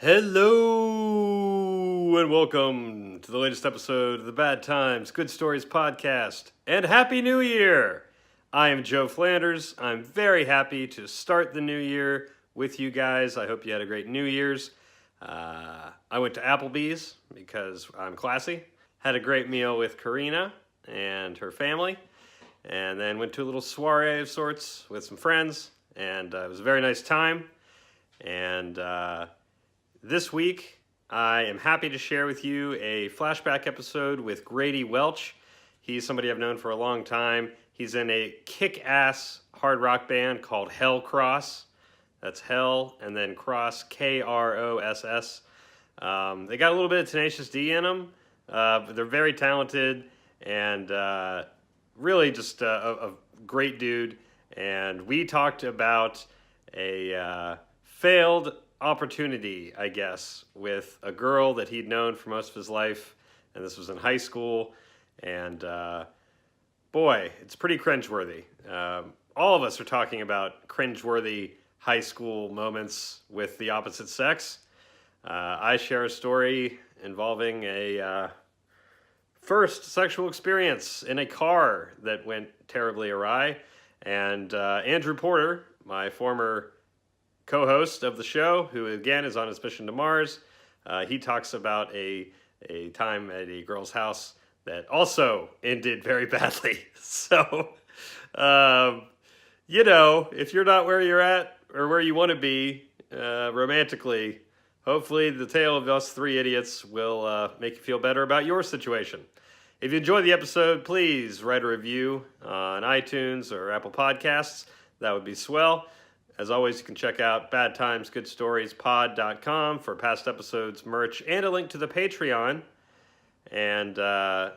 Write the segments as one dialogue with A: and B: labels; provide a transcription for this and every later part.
A: Hello and welcome to the latest episode of the Bad Times, Good Stories podcast, and Happy New Year! I am Joe Flanders. I'm very happy to start the new year with you guys. I hope you had a great New Year's. I went to Applebee's because I'm classy. Had a great meal with Karina and her family, and then went to a little soiree of sorts with some friends, and it was a very nice time. And this week, I am happy to share with you a flashback episode with Grady Welch. He's somebody I've known for a long time. He's in a kick-ass hard rock band called Hell Cross. That's Hell and then Cross, K-R-O-S-S. They got a little bit of Tenacious D in them, but they're very talented and really just a great dude. And we talked about a failed opportunity, I guess, with a girl that he'd known for most of his life, and this was in high school, and boy, it's pretty cringeworthy. All of us are talking about cringeworthy high school moments with the opposite sex. I share a story involving a first sexual experience in a car that went terribly awry, and Andrew Porter, my former co-host of the show, who again is on his mission to Mars, he talks about a time at a girl's house that also ended very badly. So, if you're not where you're at or where you want to be romantically, hopefully the tale of us three idiots will make you feel better about your situation. If you enjoyed the episode, please write a review on iTunes or Apple Podcasts. That would be swell. As always, you can check out badtimesgoodstoriespod.com for past episodes, merch, and a link to the Patreon. And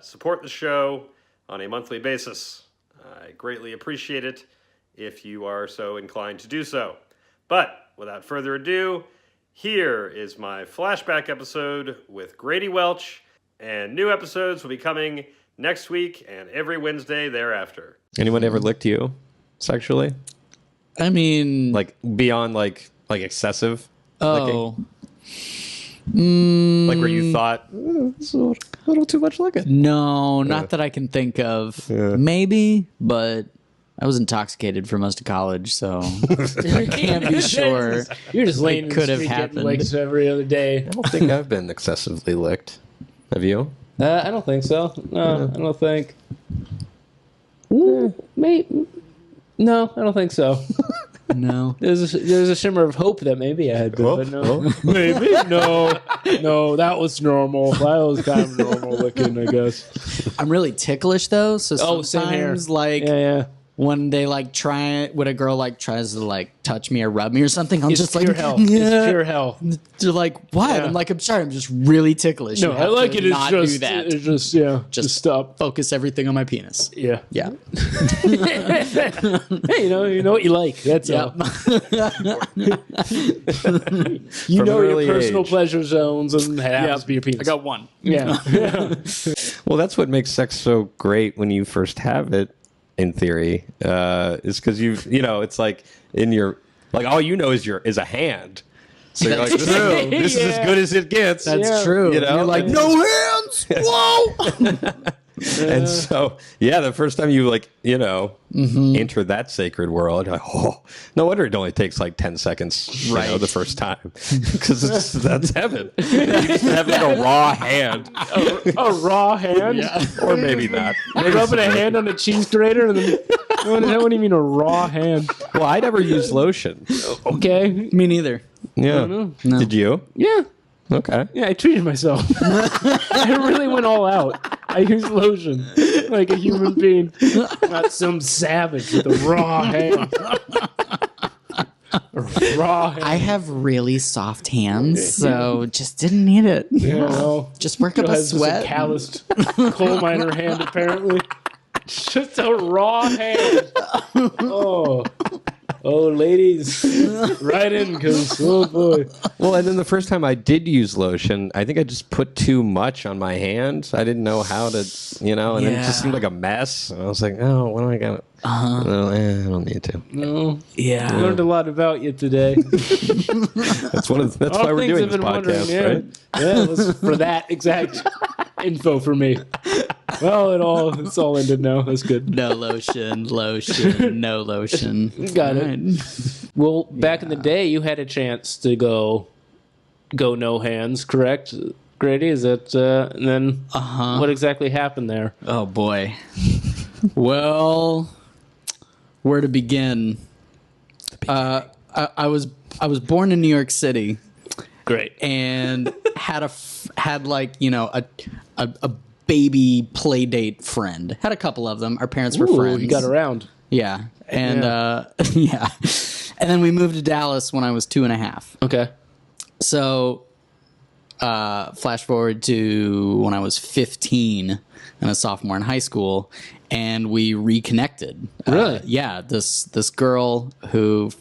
A: support the show on a monthly basis. I greatly appreciate it if you are so inclined to do so. But without further ado, here is my flashback episode with Grady Welch. And new episodes will be coming next week and every Wednesday thereafter.
B: Anyone ever licked you sexually?
C: I mean,
B: like beyond like excessive
C: licking?
B: Like where you thought it's a little too much licking?
C: No, not that I can think of. Maybe, but I was intoxicated for most of college, so I can't be sure.
D: You're just laying
C: could have happened.
D: Licks every other day.
B: I don't think I've been excessively licked. Have you?
D: I don't think so. No, I don't think. Maybe. No, I don't think so.
C: No.
D: There's a shimmer of hope that maybe I had been, but no. Maybe? No, that was normal. That was kind of normal licking, I guess.
C: I'm really ticklish, though, so
D: same here.
C: sometimes, like,
D: Yeah.
C: when they, like, when a girl, like, tries to, like, touch me or rub me or something, I'm
D: It's
C: just
D: pure
C: like,
D: hell.
C: yeah.
D: It's pure hell.
C: They're like, what?
D: Yeah.
C: I'm like, I'm sorry, I'm just really ticklish.
D: No,
C: You
D: I
C: have
D: like
C: to
D: it. It's
C: not
D: just,
C: do that.
D: it's just, yeah, just stop.
C: Focus everything on my penis.
D: Yeah.
C: Yeah.
D: Hey, you know what you like. That's all. You
B: From
D: know
B: an
D: your
B: early
D: personal
B: age.
D: pleasure zones, and it happens to be your penis.
C: I got one.
D: Yeah.
B: Well, that's what makes sex so great when you first have it. In theory, is because it's like in your all you know is a hand. So you're like, this is as good as it gets.
C: That's true.
B: You're
C: like, no hands. Whoa.
B: And so, the first time you enter that sacred world, you're like, oh, no wonder it only takes like 10 seconds, the first time, because that's heaven. You just have like a raw hand,
D: A raw hand?
B: or maybe not.
D: You're rubbing a hand on a cheese grater, and then what do you mean a raw hand?
B: Well, I never used lotion.
D: Okay.
C: Me neither.
B: Yeah.
C: No.
B: Did you?
D: Yeah.
B: Okay.
D: Yeah, I treated myself. I really went all out. I used lotion like a human being, not some savage with a raw hand. Raw hand.
C: I have really soft hands, so just didn't need it.
D: Yeah, well,
C: Just work up a
D: has just
C: sweat.
D: a calloused coal miner hand, apparently. Just a raw hand. Oh. Oh, ladies, right in, because, oh, boy.
B: Well, and then the first time I did use lotion, I think I just put too much on my hand. I didn't know how to, and then it just seemed like a mess. And I was like, oh, what am I going to... I don't need to.
D: No.
C: Yeah.
D: I learned a lot about you today.
B: That's why we're doing this podcast, right?
D: Yeah, it was for that exact info for me. Well, it's all ended now. That's good.
C: No lotion, no lotion.
D: Got it. Well, back in the day, you had a chance to go no hands, correct, Grady? Is that and then what exactly happened there?
C: Oh boy. Well, where to begin? I was born in New York City.
D: Great.
C: And had a baby play date friend. Had a couple of them. Our parents were friends.
D: You got around.
C: Yeah. And yeah. And then we moved to Dallas when I was 2.5.
D: Okay.
C: So flash forward to when I was 15 and a sophomore in high school, and we reconnected.
D: Really?
C: Yeah. This girl who,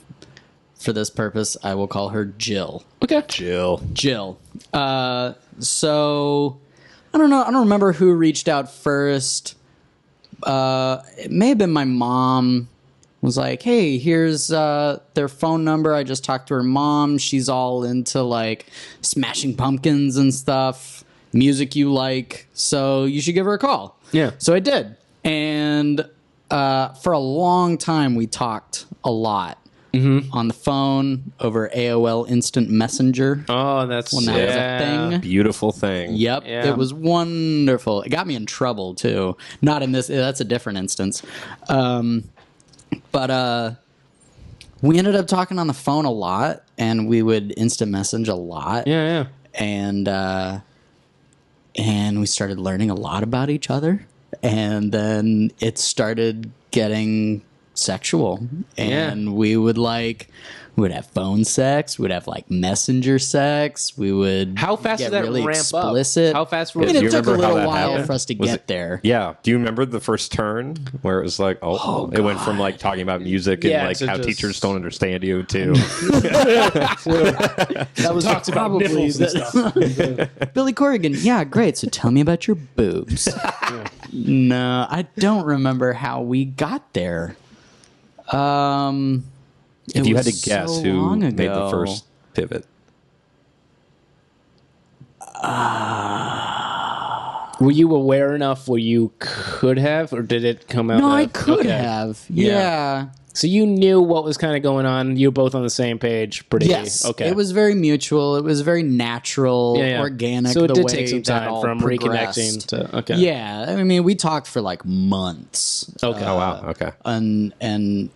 C: for this purpose, I will call her Jill.
D: Okay.
B: Jill.
C: So I don't know. I don't remember who reached out first. It may have been my mom. Was like, hey, here's their phone number. I just talked to her mom. She's all into like Smashing Pumpkins and stuff, music you like. So you should give her a call.
D: Yeah.
C: So I did. And for a long time, we talked a lot on the phone over AOL Instant Messenger.
D: Oh, that's
C: When that was a thing.
B: Beautiful thing.
C: Yep,
D: Yeah.
C: It was wonderful. It got me in trouble too. Not in this. That's a different instance. But we ended up talking on the phone a lot, and we would instant message a lot.
D: Yeah.
C: And we started learning a lot about each other, and then it started getting sexual, and we would have phone sex, we would have like messenger sex, we would
D: How fast
C: get
D: did that
C: really
D: ramp
C: explicit.
D: up? How fast
C: I
D: were
C: mean,
B: Do
C: it
B: you
C: took a
B: remember how
C: little
B: that
C: while
B: happened?
C: for us to
B: Was
C: get
B: it-
C: there.
B: Yeah. Do you remember the first turn where it was like, it went from like talking about music and
D: Yeah,
B: like
D: to
B: how
D: just-
B: teachers don't understand you to
C: That was
D: Talks about
C: probably
D: nipples and stuff.
C: Billy Corrigan. Yeah, great. So tell me about your boobs. No, I don't remember how we got there.
B: if you had to guess
C: so
B: who
C: long
B: made the
C: ago.
B: first pivot.
D: Were you aware enough where you could have, or did it come out?
C: No, I
D: of-
C: could
D: Okay.
C: have.
D: Yeah.
C: Yeah.
D: So you knew what was kind of going on. You were both on the same page. Pretty.
C: Yes.
D: Okay.
C: It was very mutual. It was very natural,
D: Yeah.
C: organic.
D: So it
C: the
D: did
C: way
D: take some
C: that
D: time
C: all
D: from
C: progressed.
D: reconnecting to. Okay.
C: Yeah. I mean, we talked for like months.
D: Okay.
B: Oh wow. Okay.
C: And then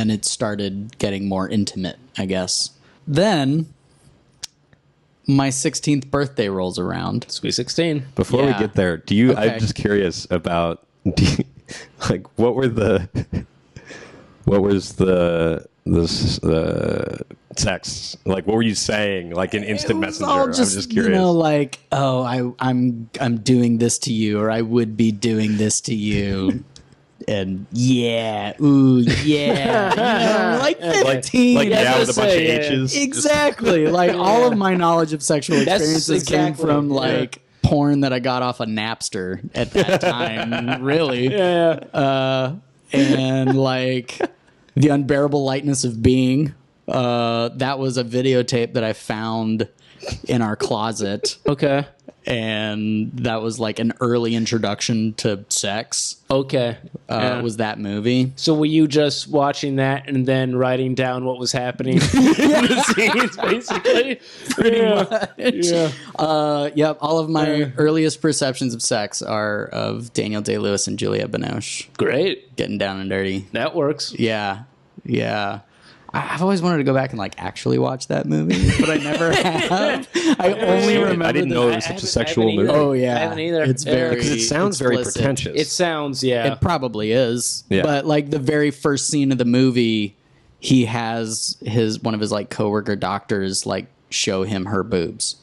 C: it started getting more intimate, I guess. Then my 16th birthday rolls around.
D: Sweet 16.
B: Before we
C: Yeah.
B: get there, do you?
C: Okay.
B: I'm just curious about like what was the sex like? What were you saying like in instant messenger?
C: All
B: I'm just curious.
C: like, oh, I'm doing this to you, or I would be doing this to you. And yeah, ooh, yeah, like 15.
B: like
D: Yeah,
B: yeah, with a bunch of
D: say, yeah.
B: H's.
C: Exactly. Like all of my knowledge of sexual
D: That's
C: experiences came
D: exactly,
C: from
D: yeah.
C: like porn that I got off of Napster at that time, really.
D: Yeah.
C: And like The Unbearable Lightness of Being. That was a videotape that I found in our closet.
D: Okay.
C: And that was like an early introduction to sex.
D: Okay. Yeah.
C: Was that movie?
D: So were you just watching that and then writing down what was happening in the scenes, basically? Pretty much. Yeah.
C: Yep. All of my earliest perceptions of sex are of Daniel Day-Lewis and Juliette Binoche
D: Great.
C: getting down and dirty.
D: That works.
C: Yeah. I've always wanted to go back and like actually watch that movie, but I never have. I only remember.
B: I didn't know it was such a sexual movie.
C: Oh yeah,
D: I haven't either.
C: It's
D: Yeah.
C: very.
B: Because it sounds very
C: explicit.
B: pretentious.
D: It sounds, yeah.
C: It probably is.
B: Yeah.
C: But like the very first scene of the movie, he has one of his like coworker doctors like show him her boobs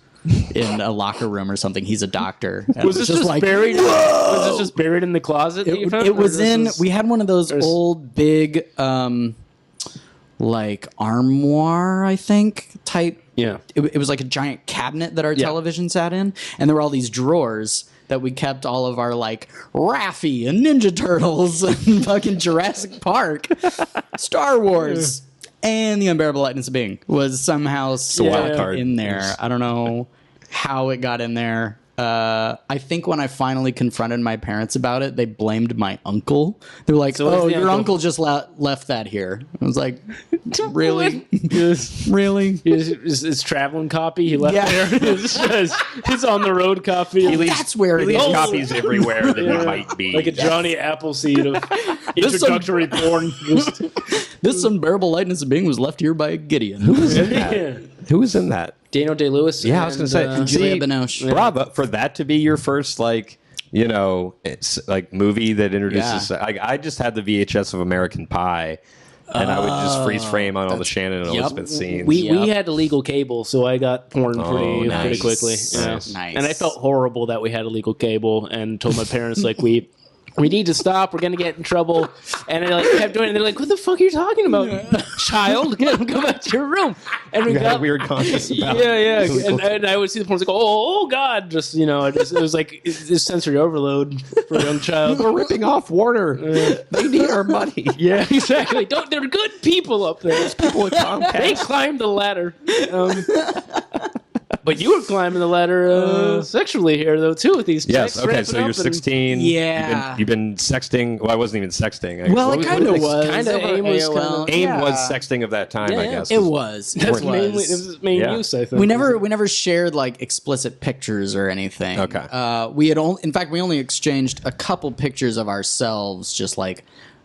C: in a locker room or something. He's a doctor. And
D: Was
C: it
D: this just
C: like
D: buried? Was this just buried in the closet? that you found?
C: it was
D: Or this
C: in.
D: is-
C: We had one of those
D: there's-
C: old big. like armoire, I think, type.
D: Yeah.
C: It was like a giant cabinet that our television sat in, and there were all these drawers that we kept all of our like Raffi and Ninja Turtles and fucking Jurassic Park, Star Wars, and The Unbearable Lightness of Being was somehow stuck in there. I don't know how it got in there. I think when I finally confronted my parents about it, they blamed my uncle. They were like, "Oh, your uncle just left that here." I was like, "Really? Really?
D: His traveling copy he left there. His on the road copy.
C: That's where it
B: He
C: is."
B: leaves copies everywhere that he might be.
D: Like a Johnny Appleseed of introductory porn.
C: This Unbearable Lightness of Being was left here by Gideon.
B: Who was in that? Who was in that?
D: Daniel Day-Lewis.
B: Yeah, I was going to say,
C: Julia Binoche.
B: Bravo for that to be your first it's like movie that introduces. I just had the VHS of American Pie, and I would just freeze frame on all the Shannon and Elizabeth scenes.
D: We had illegal cable, so I got porn pretty quickly. Yeah.
C: Nice.
D: And I felt horrible that we had illegal cable, and told my parents like we need to stop. We're gonna get in trouble. And I kept doing it. And they're like, "What the fuck are you talking about, child? Go back to your room." And we got
B: a weird conscience about
D: And I would see the porn like, "Oh God!" Just it was like this sensory overload for a young child.
B: We're ripping off Warner. They need our money.
D: Yeah, exactly. They're good people up there.
B: People with Comcast.
D: They climbed the ladder. But you were climbing the ladder sexually here, though, too, with these
B: Yes,
D: chicks
B: okay, so you're
D: ramping up
B: 16.
C: Yeah.
B: You've been sexting. Well, I wasn't even sexting.
C: Well, it kind of was.
D: Kind of AIM was kind of...
B: AIM was sexting of that time, I guess.
C: It was.
D: That's mainly it was main use, I think.
C: We never shared like explicit pictures or anything.
B: Okay.
C: We had only, in fact, we only exchanged a couple pictures of ourselves, just like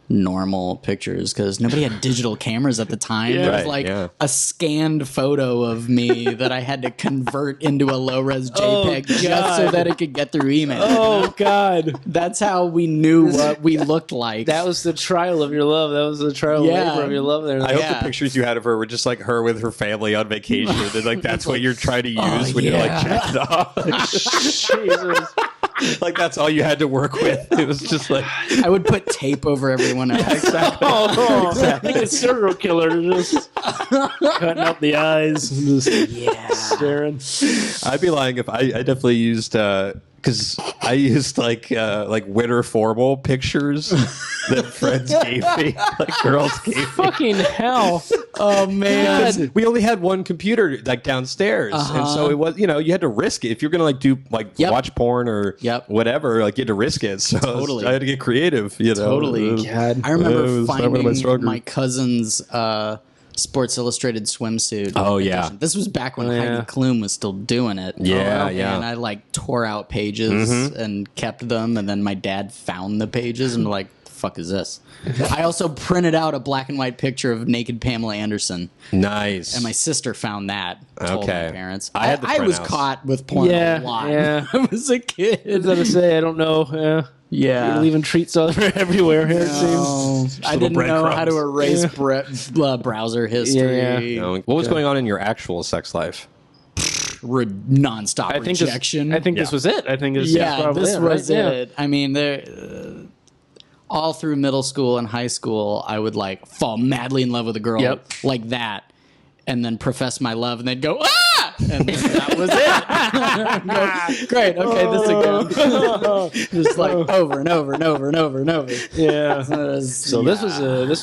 C: normal pictures, because nobody had digital cameras at the time. It was like a scanned photo of me that I had to convert into a low-res JPEG just so that it could get through email.
D: Oh, God.
C: That's how we knew what we looked like.
D: That was the trial of your love. That was the trial labor of your love there.
B: I hope the pictures you had of her were just like her with her family on vacation. And like that's what you're trying to use when you're like checked off.
D: Jesus.
B: Like that's all you had to work with. It was just like
C: I would put tape over everyone else.
B: exactly.
D: Like a serial killer just cutting out the eyes and just staring.
B: I'd be lying if I definitely used because I used like winter formal pictures that friends gave me, like girls gave me.
D: Fucking hell.
C: Oh man.
B: We only had one computer like downstairs, and so it was you had to risk it if you're gonna like do like watch porn or whatever. Like you had to risk it. So I had to get creative.
C: Totally.
D: God.
C: I remember finding my cousin's Sports Illustrated swimsuit.
B: Oh yeah,
C: this was back when Heidi Klum was still doing it.
B: Yeah.
C: And I like tore out pages and kept them, and then my dad found the pages and like, the fuck is this? I also printed out a black and white picture of naked Pamela Anderson.
B: Nice.
C: And my sister found that. Told my parents.
B: I
C: was caught with porn a lot.
D: Yeah.
C: I was a kid.
D: I was going to say, I don't know.
C: Yeah.
D: You're leaving treats everywhere here, it seems.
C: I didn't know how to erase browser history.
B: What was going on in your actual sex life?
C: Non-stop rejection.
D: I think this was it. I think this was
C: it. I mean, all through middle school and high school, I would like fall madly in love with a girl like that, and then profess my love, and they'd go, "Ah!" And that was it. Go, great. Okay, this again. Just like over and over and over and over and over.
D: Yeah. So this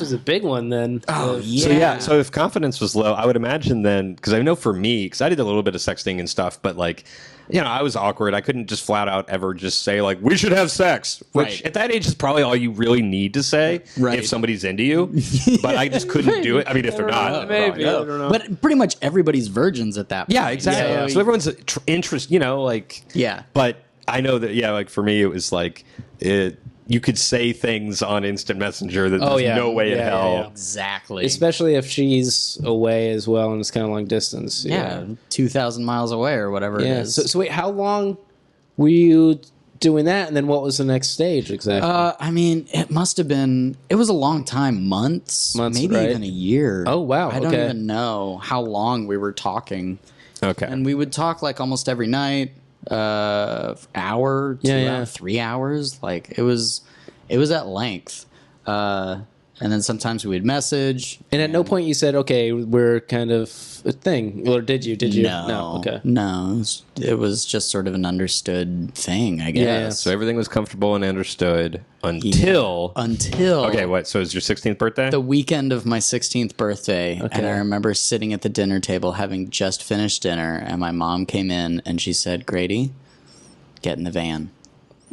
D: was a big one then.
C: Oh yeah.
B: So if confidence was low, I would imagine then, because I know for me, because I did a little bit of sexting and stuff, but like, I was awkward. I couldn't just flat out ever just say like, we should have sex, which at that age is probably all you really need to say if somebody's into you. But I just couldn't do it. I mean, if they're not,
D: maybe. I don't know.
C: But pretty much everybody's virgins at that point.
B: Yeah, exactly. Yeah. So everyone's interest, But I know that, like for me, it was like you could say things on instant messenger that there's no way in hell.
C: Yeah. Exactly.
D: Especially if she's away as well and it's kind of long distance.
C: Yeah. 2,000 miles away or whatever it is.
D: So wait, how long were you doing that? And then what was the next stage exactly?
C: I mean, it must have been, it was a long time. Months maybe even a year.
D: Oh, wow.
C: I don't even know how long we were talking.
B: Okay.
C: And we would talk like almost every night. Hour, 2 hours, 3 hours. Like it was at length. And And then sometimes we would message.
D: And at no point you said, okay, we're kind of a thing. Or did you?
C: No.
D: Okay.
C: No. It was just sort of an understood thing, I guess.
D: Yeah.
B: So everything was comfortable and understood until. Okay, what? So it was your 16th birthday?
C: The weekend of my 16th birthday. And I remember sitting at the dinner table having just finished dinner. And my mom came in and she said, Grady, get in the van.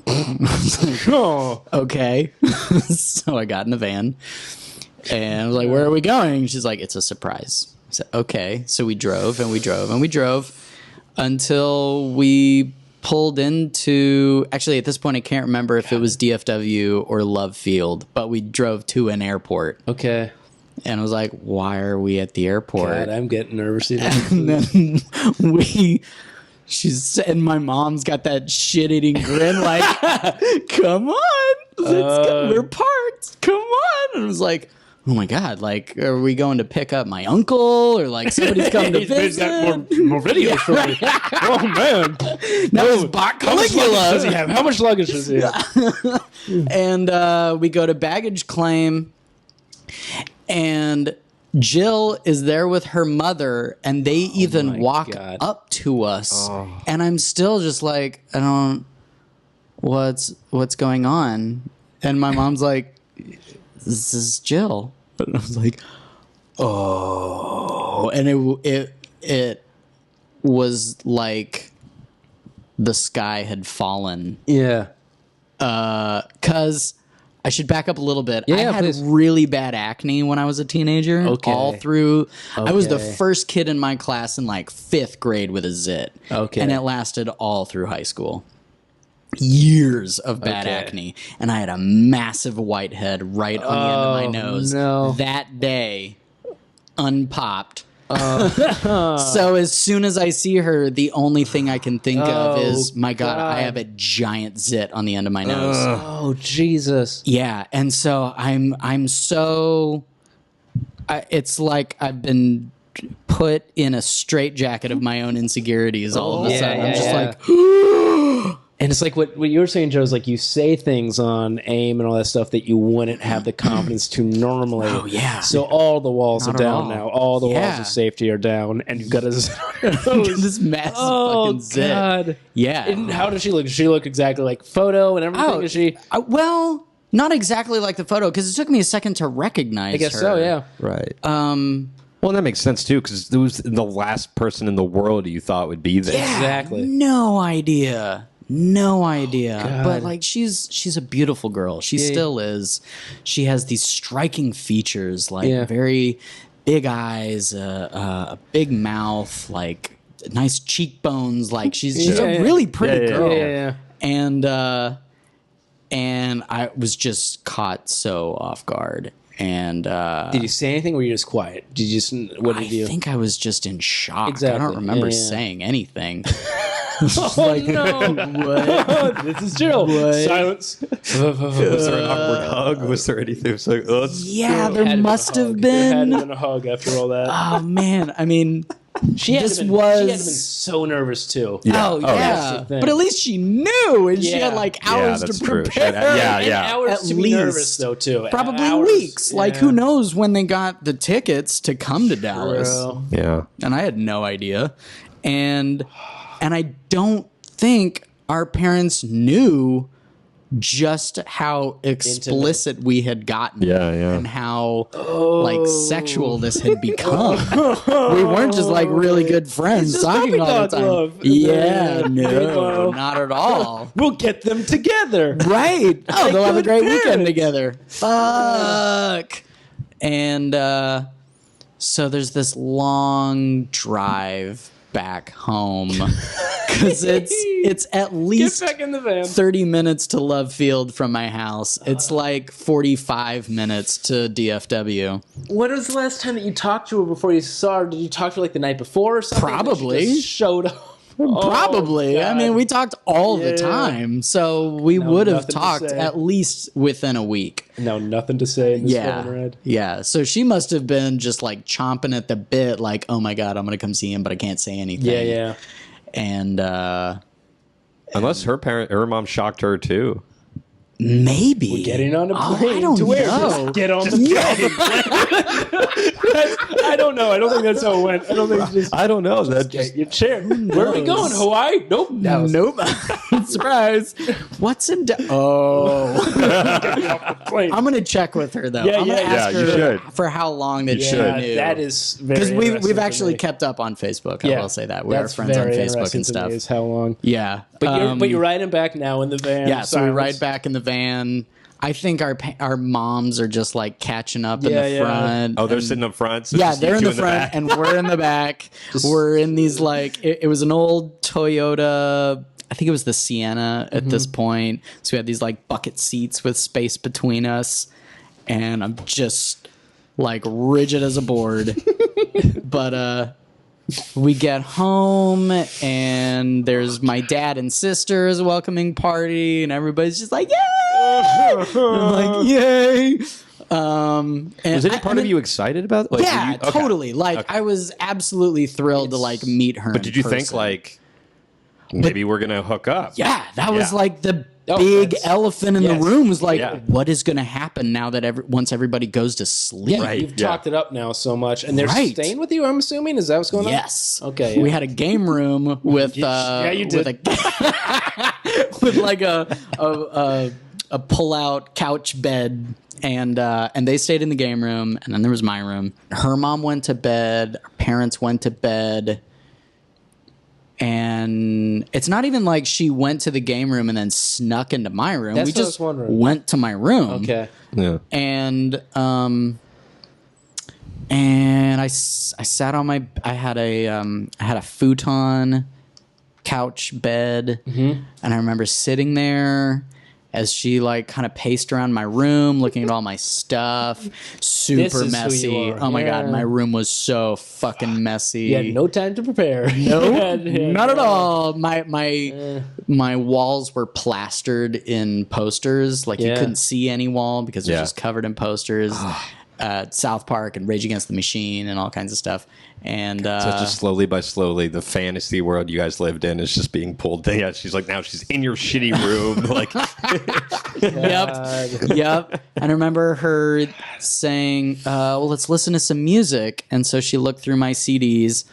D: Oh.
C: Okay. So I got in the van and I was like, where are we going? She's like, it's a surprise. I said, okay. So we drove and we drove and we drove until we pulled into, actually at this point I can't remember if it was DFW or Love Field, but we drove to an airport.
D: Okay.
C: And I was like, why are we at the airport?
D: God, I'm getting nervous.
C: And then and my mom's got that shit-eating grin like, come on, let's go. We're parked, come on. And I was like, oh my God, like, are we going to pick up my uncle or like somebody's coming to visit?
D: Got more videos for me. Oh man.
C: That was Bach
D: How much luggage does he
C: Caligula.
D: have? How much luggage does he have?
C: And we go to baggage claim and Jill is there with her mother, and they even
D: my
C: walk
D: God.
C: up to us, and I'm still just like, what's going on? And my mom's like, this is Jill, and I was like, oh, and it was like the sky had fallen,
D: Yeah.
C: because. I should back up a little bit.
D: Yeah,
C: I had
D: please.
C: really bad acne when I was a teenager.
D: Okay.
C: All through. I was the
D: Okay.
C: first kid in my class in like 5th grade with a zit.
D: Okay.
C: And it lasted all through high school. Years of bad
D: Okay.
C: acne. And I had a massive white head right on the end of my nose.
D: no.
C: That day, unpopped. So as soon as I see her, the only thing I can think of is, my God, I have a giant zit on the end of my nose.
D: Oh Jesus.
C: Yeah, and so I'm so it's like I've been put in a straitjacket of my own insecurities all of a
D: Yeah,
C: sudden. I'm
D: yeah,
C: just
D: yeah.
C: like,
D: And it's like what you were saying, Joe, is like you say things on AIM and all that stuff that you wouldn't have the confidence to normally.
C: Oh, yeah.
D: So all the walls
C: Not
D: are
C: at
D: down
C: all.
D: now. All the walls
C: Yeah.
D: of safety are down, and you've got a
C: this massive fucking zit.
D: God.
C: Yeah.
D: And how does she look? Does she look exactly like photo and everything?
C: Oh,
D: Is she?
C: well, not exactly like the photo, because it took me a second to recognize
D: I guess
C: her.
D: so. Yeah.
B: Right. Well, that makes sense too, because it was the last person in the world you thought would be there.
C: Yeah,
D: Exactly.
C: No idea. But like she's a beautiful girl. She still is. She has these striking features, like very big eyes, a big mouth, like nice cheekbones. Like she's a really pretty girl.
D: Yeah.
C: And I was just caught so off guard. And
D: Did you say anything, or were you just quiet? Did you just? What did you?
C: I think I was just in shock.
D: Exactly.
C: I don't remember
D: Yeah.
C: saying anything.
D: Oh no!
C: What?
D: This is Jill. Silence.
B: Was there an awkward hug? Was there anything? It was like,
C: Yeah, there
D: Had
C: must
D: been a
C: have
D: hug. There had
C: been.
D: to been a hug after all that.
C: Oh man, I mean,
D: She had
C: this
D: to been,
C: was.
D: She had to been so nervous too.
B: Yeah.
C: Oh
B: Oh,
C: yeah,
D: that's the thing.
C: but at least she knew, and she
D: Yeah.
C: had like
B: Yeah,
C: hours
B: that's
C: to
B: true.
C: prepare.
D: And
B: Yeah.
D: hours
C: At
D: to be
C: least.
D: nervous though too.
C: Probably
D: Hours.
C: weeks. Like
D: Yeah.
C: who knows when they got the tickets to come to Dallas?
D: Bro.
B: Yeah.
C: And I had no idea, and I don't think our parents knew just how explicit we had gotten.
B: Yeah, yeah.
C: And how like sexual this had become. We weren't just like really good friends
D: It's just
C: talking
D: puppy
C: all the
D: dog
C: time.
D: love.
C: Yeah,
D: Yeah.
C: no, not at all.
D: We'll get them together.
C: Right. Oh, they'll have a
D: good
C: great weekend
D: parents.
C: together. Fuck. And so there's this long drive back home because it's at
D: Get
C: least
D: back in the van.
C: 30 minutes to Love Field from my house. It's like 45 minutes to DFW.
D: When was the last time that you talked to her before you saw her? Did you talk to her like the night before or something?
C: Probably.
D: That she just showed up.
C: Probably. I
D: God.
C: mean, we talked all the
D: Yeah.
C: time, so we would have
D: nothing to
C: talked
D: say.
C: at least within a week.
D: No, nothing to say in this phone red.
C: Yeah. So she must have been just like chomping at the bit, like, oh my God, I'm going to come see him, but I can't say anything.
D: Yeah.
C: And
B: Unless her mom shocked her too.
C: Maybe.
D: We're getting on a plane
C: I don't
D: to where?
C: know.
D: Just get on the plane. I don't know. I don't think that's how it went. I don't think it's just
B: I don't know. That
D: get
B: just
D: your chair. Where are we going? Hawaii? Nope.
C: Nope. Surprise. What's in?
D: Plane.
C: I'm gonna check with her though.
D: Yeah,
C: I'm gonna
D: yeah,
C: ask
B: you
C: her
B: should.
C: for how long that she
B: should.
C: knew.
D: That is very
C: because we've
D: interesting
C: actually
D: to me.
C: kept up on Facebook. I will say that we are
D: That's
C: friends on
D: very
C: Facebook
D: interesting
C: and
D: to
C: stuff.
D: me is how long?
C: Yeah,
D: But you're riding back now in the van.
C: yeah. So we
D: silence.
C: ride back in the van. I think our moms are just like catching up in
D: Yeah,
C: the
D: yeah.
C: front.
B: Oh, they're
C: and-
B: sitting up front. So
C: Yeah,
B: just
C: they're
B: you
C: in
B: two
C: the front
B: back.
C: and we're in the back. We're in these like it was an old Toyota. I think it was the Sienna at this point. So we had these like bucket seats with space between us, and I'm just like rigid as a board. But we get home and there's my dad and sister's welcoming party, and everybody's just like, "Yay!" And I'm like, "Yay!" And
B: Was any part of you excited about? Like,
C: yeah,
B: were you- okay.
C: totally. Like I was absolutely thrilled to like meet her.
B: But did you think like maybe we're gonna hook up?
C: Yeah, that was
B: Yeah.
C: like the
D: Oh,
C: big
D: that's-
C: elephant in
D: yes.
C: the room. Was like,
B: Yeah.
C: what is going to happen now that once everybody goes to sleep?
D: Yeah, you've
B: yeah.
D: talked it up now so much, and they're
C: Right.
D: staying with you. I'm assuming is that what's going on?
C: Yes.
D: Okay, yeah.
C: We had a game room with
D: yeah, you did.
C: with like a pull-out couch bed, and they stayed in the game room, and then there was my room. Her mom went to bed. Our parents went to bed. And it's not even like she went to the game room and then snuck into my room.
D: That's
C: we
D: what I
C: just
D: was wondering.
C: went to my room.
D: Okay.
B: Yeah.
C: And I sat on my I had a futon couch bed, and I remember sitting there as she like kind of paced around my room looking at all my stuff. Super
D: This is who you
C: messy.
D: are.
C: Oh my god,
D: Yeah.
C: my room was so fucking messy.
D: You had no time to prepare.
C: No, not at all. My walls were plastered in posters. Like you
D: Yeah.
C: couldn't see any wall because it was
B: Yeah.
C: just covered in posters. South Park and Rage Against the Machine and all kinds of stuff. And
B: So just slowly by slowly, the fantasy world you guys lived in is just being pulled down. Yeah, she's like, now she's in your shitty room. Like,
C: Yep. And I remember her saying, well, let's listen to some music. And so she looked through my CDs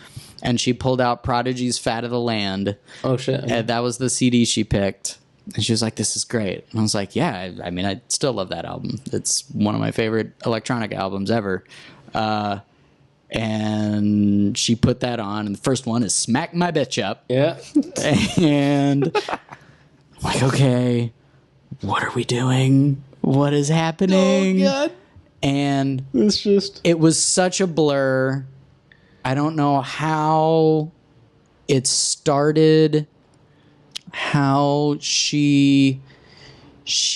C: and she pulled out Prodigy's Fat of the Land.
D: Oh shit.
C: And that was the CD she picked. And she was like, this is great. And I was like, yeah, I mean, I still love that album. It's one of my favorite electronic albums ever. And she put that on. And the first one is Smack My Bitch Up.
D: Yeah.
C: And I'm like, okay, what are we doing? What is happening?
D: Oh god.
C: And
D: It's just.
C: it was such a blur. I don't know how it started, how she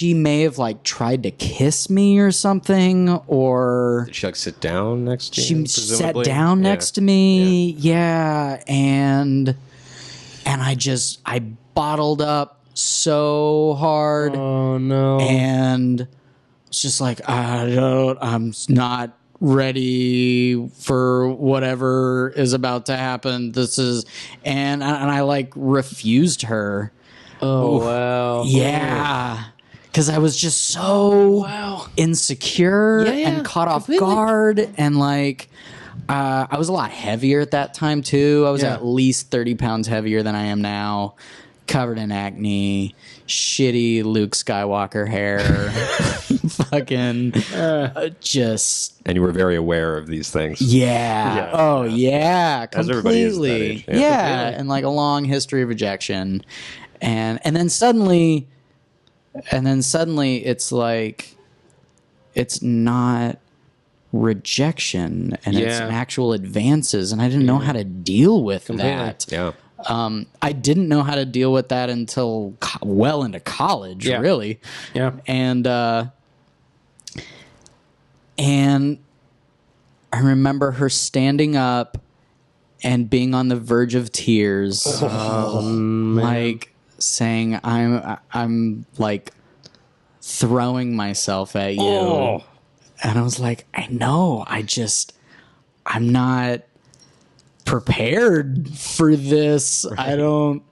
C: may have like tried to kiss me or something, or
B: did she like sit down next to
C: she
B: you?
C: sat
B: presumably?
C: down
B: Yeah.
C: next to me. Yeah. And I bottled up so hard.
D: Oh no.
C: And it's just like, I'm not ready for whatever is about to happen. And I like refused her.
D: Oh wow.
C: Yeah. Because I was just so
D: Wow.
C: insecure
D: Yeah, yeah,
C: and caught off
D: completely.
C: guard. And like, I was a lot heavier at that time too. I was
D: Yeah.
C: at least 30 pounds heavier than I am now. Covered in acne, shitty Luke Skywalker hair, fucking just
B: And you were very aware of these things.
C: yeah.
B: Yeah.
C: Oh yeah,
B: As everybody is at that
C: completely.
B: age, yeah.
C: Yeah,
B: Completely.
C: and like a long history of rejection, and then suddenly it's like it's not rejection and it's
D: Yeah.
C: an actual advances, and I didn't know how to deal with
D: Completely.
C: that.
B: Yeah.
C: I didn't know how to deal with that until well into college,
D: Yeah.
C: really.
D: Yeah.
C: And I remember her standing up and being on the verge of tears, like saying, "I'm like throwing myself at you,"
B: Oh.
C: and I was like, "I know, I'm not prepared for this. I don't."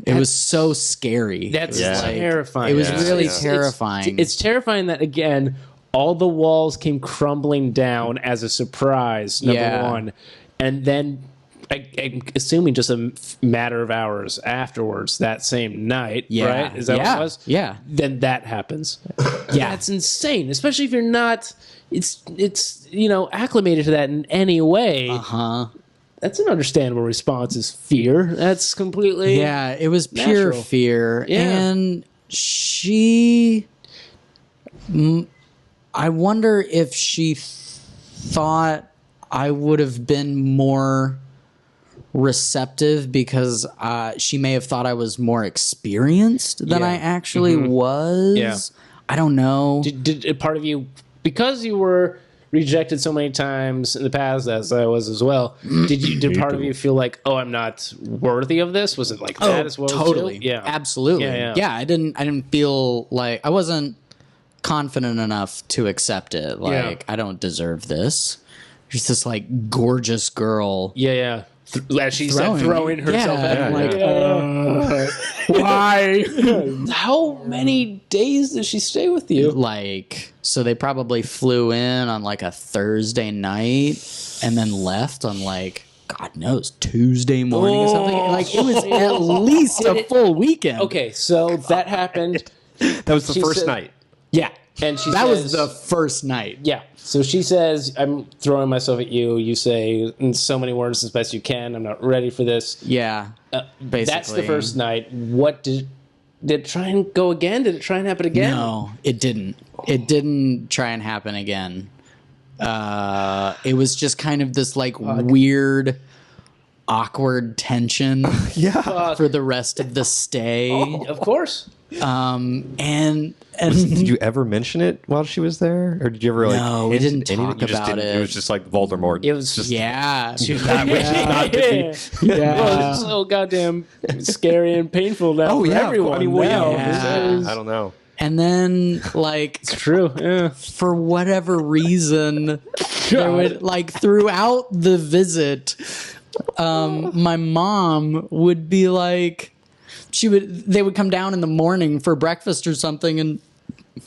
C: It was so scary.
D: That's
C: Like,
D: terrifying.
C: it was really
D: It's-
C: terrifying.
D: It's terrifying that, again, all the walls came crumbling down as a surprise, number one. And then, I'm assuming just a matter of hours afterwards, that same night, right? Is that what it was?
C: Yeah.
D: Then that happens. Yeah. That's insane, especially if you're not, it's acclimated to that in any way.
C: Uh-huh.
D: That's an understandable response, is fear. That's completely...
C: Yeah, it was pure
D: natural.
C: fear.
D: Yeah.
C: And I wonder if she thought I would have been more receptive because she may have thought I was more experienced than I actually was.
D: Yeah.
C: I don't know.
D: Did a part of you, because you were rejected so many times in the past, as I was as well, did part of you feel like, oh, I'm not worthy of this? Was it like that as well?
C: Totally.
D: Too? Yeah.
C: Absolutely.
D: Yeah.
C: I didn't feel like I wasn't confident enough to accept it. Like, I don't deserve this. She's this like gorgeous girl.
D: Yeah. As she said, throwing herself at him. Like,
C: Why?
D: how many days did she stay with you?
C: Like, so they probably flew in on like a Thursday night and then left on like, God knows, Tuesday morning or something. Like, it was at least a full weekend.
D: Okay, so that happened.
B: That was the
D: She
B: first
D: said-
B: night.
C: Yeah.
D: And she
C: That
D: says,
C: was the first night.
D: Yeah. So she says, I'm throwing myself at you. You say in so many words as best you can, I'm not ready for this.
C: Yeah. Basically.
D: That's the first night. What did it try and go again? Did it try and happen again?
C: No, it didn't. It didn't try and happen again. It was just kind of this like weird, awkward tension for the rest of the stay.
D: Of course.
C: And
B: Did you ever mention it while she was there, or did you ever like?
C: No, we
B: hint
C: didn't talk
B: You just
C: about
B: didn't-
C: it.
B: It was just like Voldemort.
D: It was
B: just
C: yeah.
B: that which is not to be.
D: Well, it's so goddamn scary and painful now for everyone.
B: I mean, well,
D: now.
C: Yeah.
B: I don't know.
C: And then like
D: It's true. Yeah.
C: for whatever reason, there would like throughout the visit, my mom would be like, they would come down in the morning for breakfast or something, and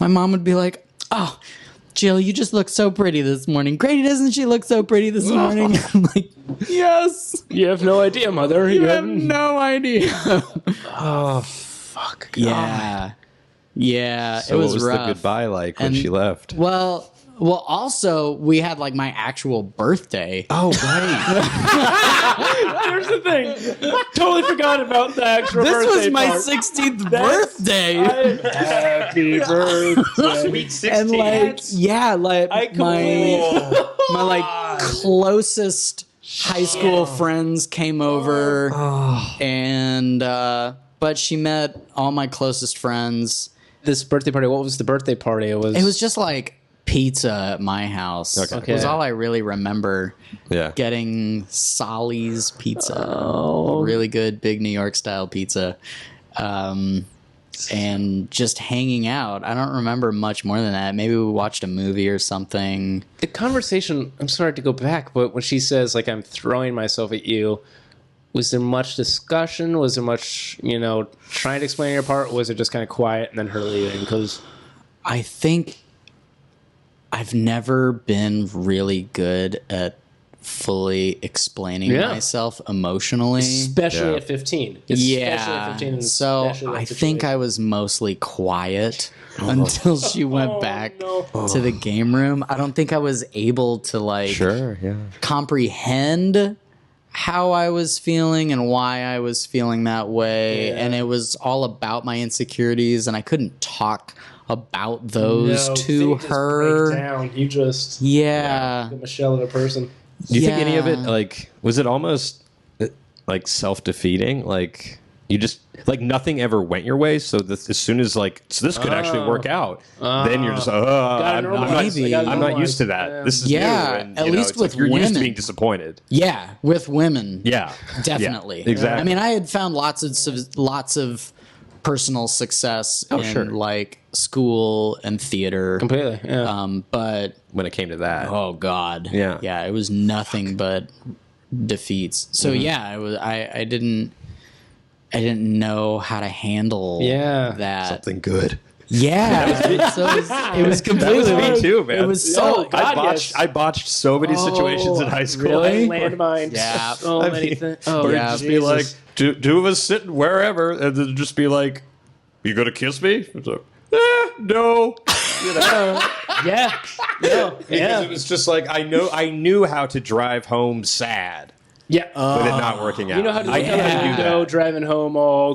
C: my mom would be like, "Oh, Jill, you just look so pretty this morning. Grady, doesn't she look so pretty this morning?" I'm like, "Yes."
D: You have no idea, Mother.
C: You have no idea.
D: Oh, fuck.
C: Yeah. Yeah,
B: So
C: it was
B: what was
C: rough.
B: the goodbye like when
C: And-
B: she left?
C: Well, also we had like my actual birthday.
B: Oh right.
D: Here's the thing. Totally forgot about the actual
C: This
D: birthday
C: was my
D: part.
C: 16th birthday.
D: Happy birthday.
B: Sweet 16.
C: And like, yeah, like
D: I completely-
C: my like closest high school friends came over, and but she met all my closest friends.
D: This birthday party, what was the birthday party? It was
C: just like pizza at my house.
B: Okay.
C: It was all I really remember.
B: Yeah.
C: Getting Solly's pizza, really good big New York style pizza, and just hanging out. I don't remember much more than that. Maybe we watched a movie or something.
D: the conversation. I'm sorry to go back, but when she says like I'm throwing myself at you, was there much discussion? Was there much trying to explain your part? Or was it just kind of quiet and then her leaving? Because
C: I think I've never been really good at fully explaining myself emotionally.
D: especially at 15. Especially at 15 and
C: So
D: especially that
C: I think I was mostly quiet until she went back to the game room. I don't think I was able to like
B: Sure. Yeah.
C: comprehend how I was feeling and why I was feeling that way. And it was all about my insecurities, and I couldn't talk about those to her.
D: Down. You just
C: Yeah.
D: Michelle in a person.
B: Do you think any of it
C: Yeah.
B: like was it almost like self-defeating? Like you just like nothing ever went your way. So this, as soon as like this could actually work out, then you're just I'm
C: Maybe.
B: not used to that. This is
C: Yeah,
B: new. And,
C: at
B: you know,
C: least
B: it's like
C: with
B: you're used to
C: women.
B: being disappointed.
C: Yeah, with women.
B: Yeah,
C: Definitely.
B: Yeah, exactly.
C: I mean, I had found lots of personal success in
B: sure.
C: like school and theater.
D: Completely. Yeah.
C: But
B: when it came to that,
C: oh god.
B: Yeah.
C: It was nothing but defeats. So yeah, I didn't I didn't know how to handle that.
B: Something good.
C: Yeah. So it was completely
B: Me too, man.
C: It was so
B: I botched so many situations in high school.
C: really?
D: Landmines.
C: Yeah.
D: So many things. Oh,
B: Or
C: yeah.
B: just be like, two of us sitting wherever, and then just be like, "You gonna kiss me?" It's like, no. You know?
D: Yeah. No.
B: Because
D: Yeah.
B: it was just like I knew how to drive home sad,
D: Yeah.
B: but it not working out.
D: You know how to
B: I
D: look
B: knew
D: out
B: how
D: the
B: to do
D: window,
B: that.
D: driving home all.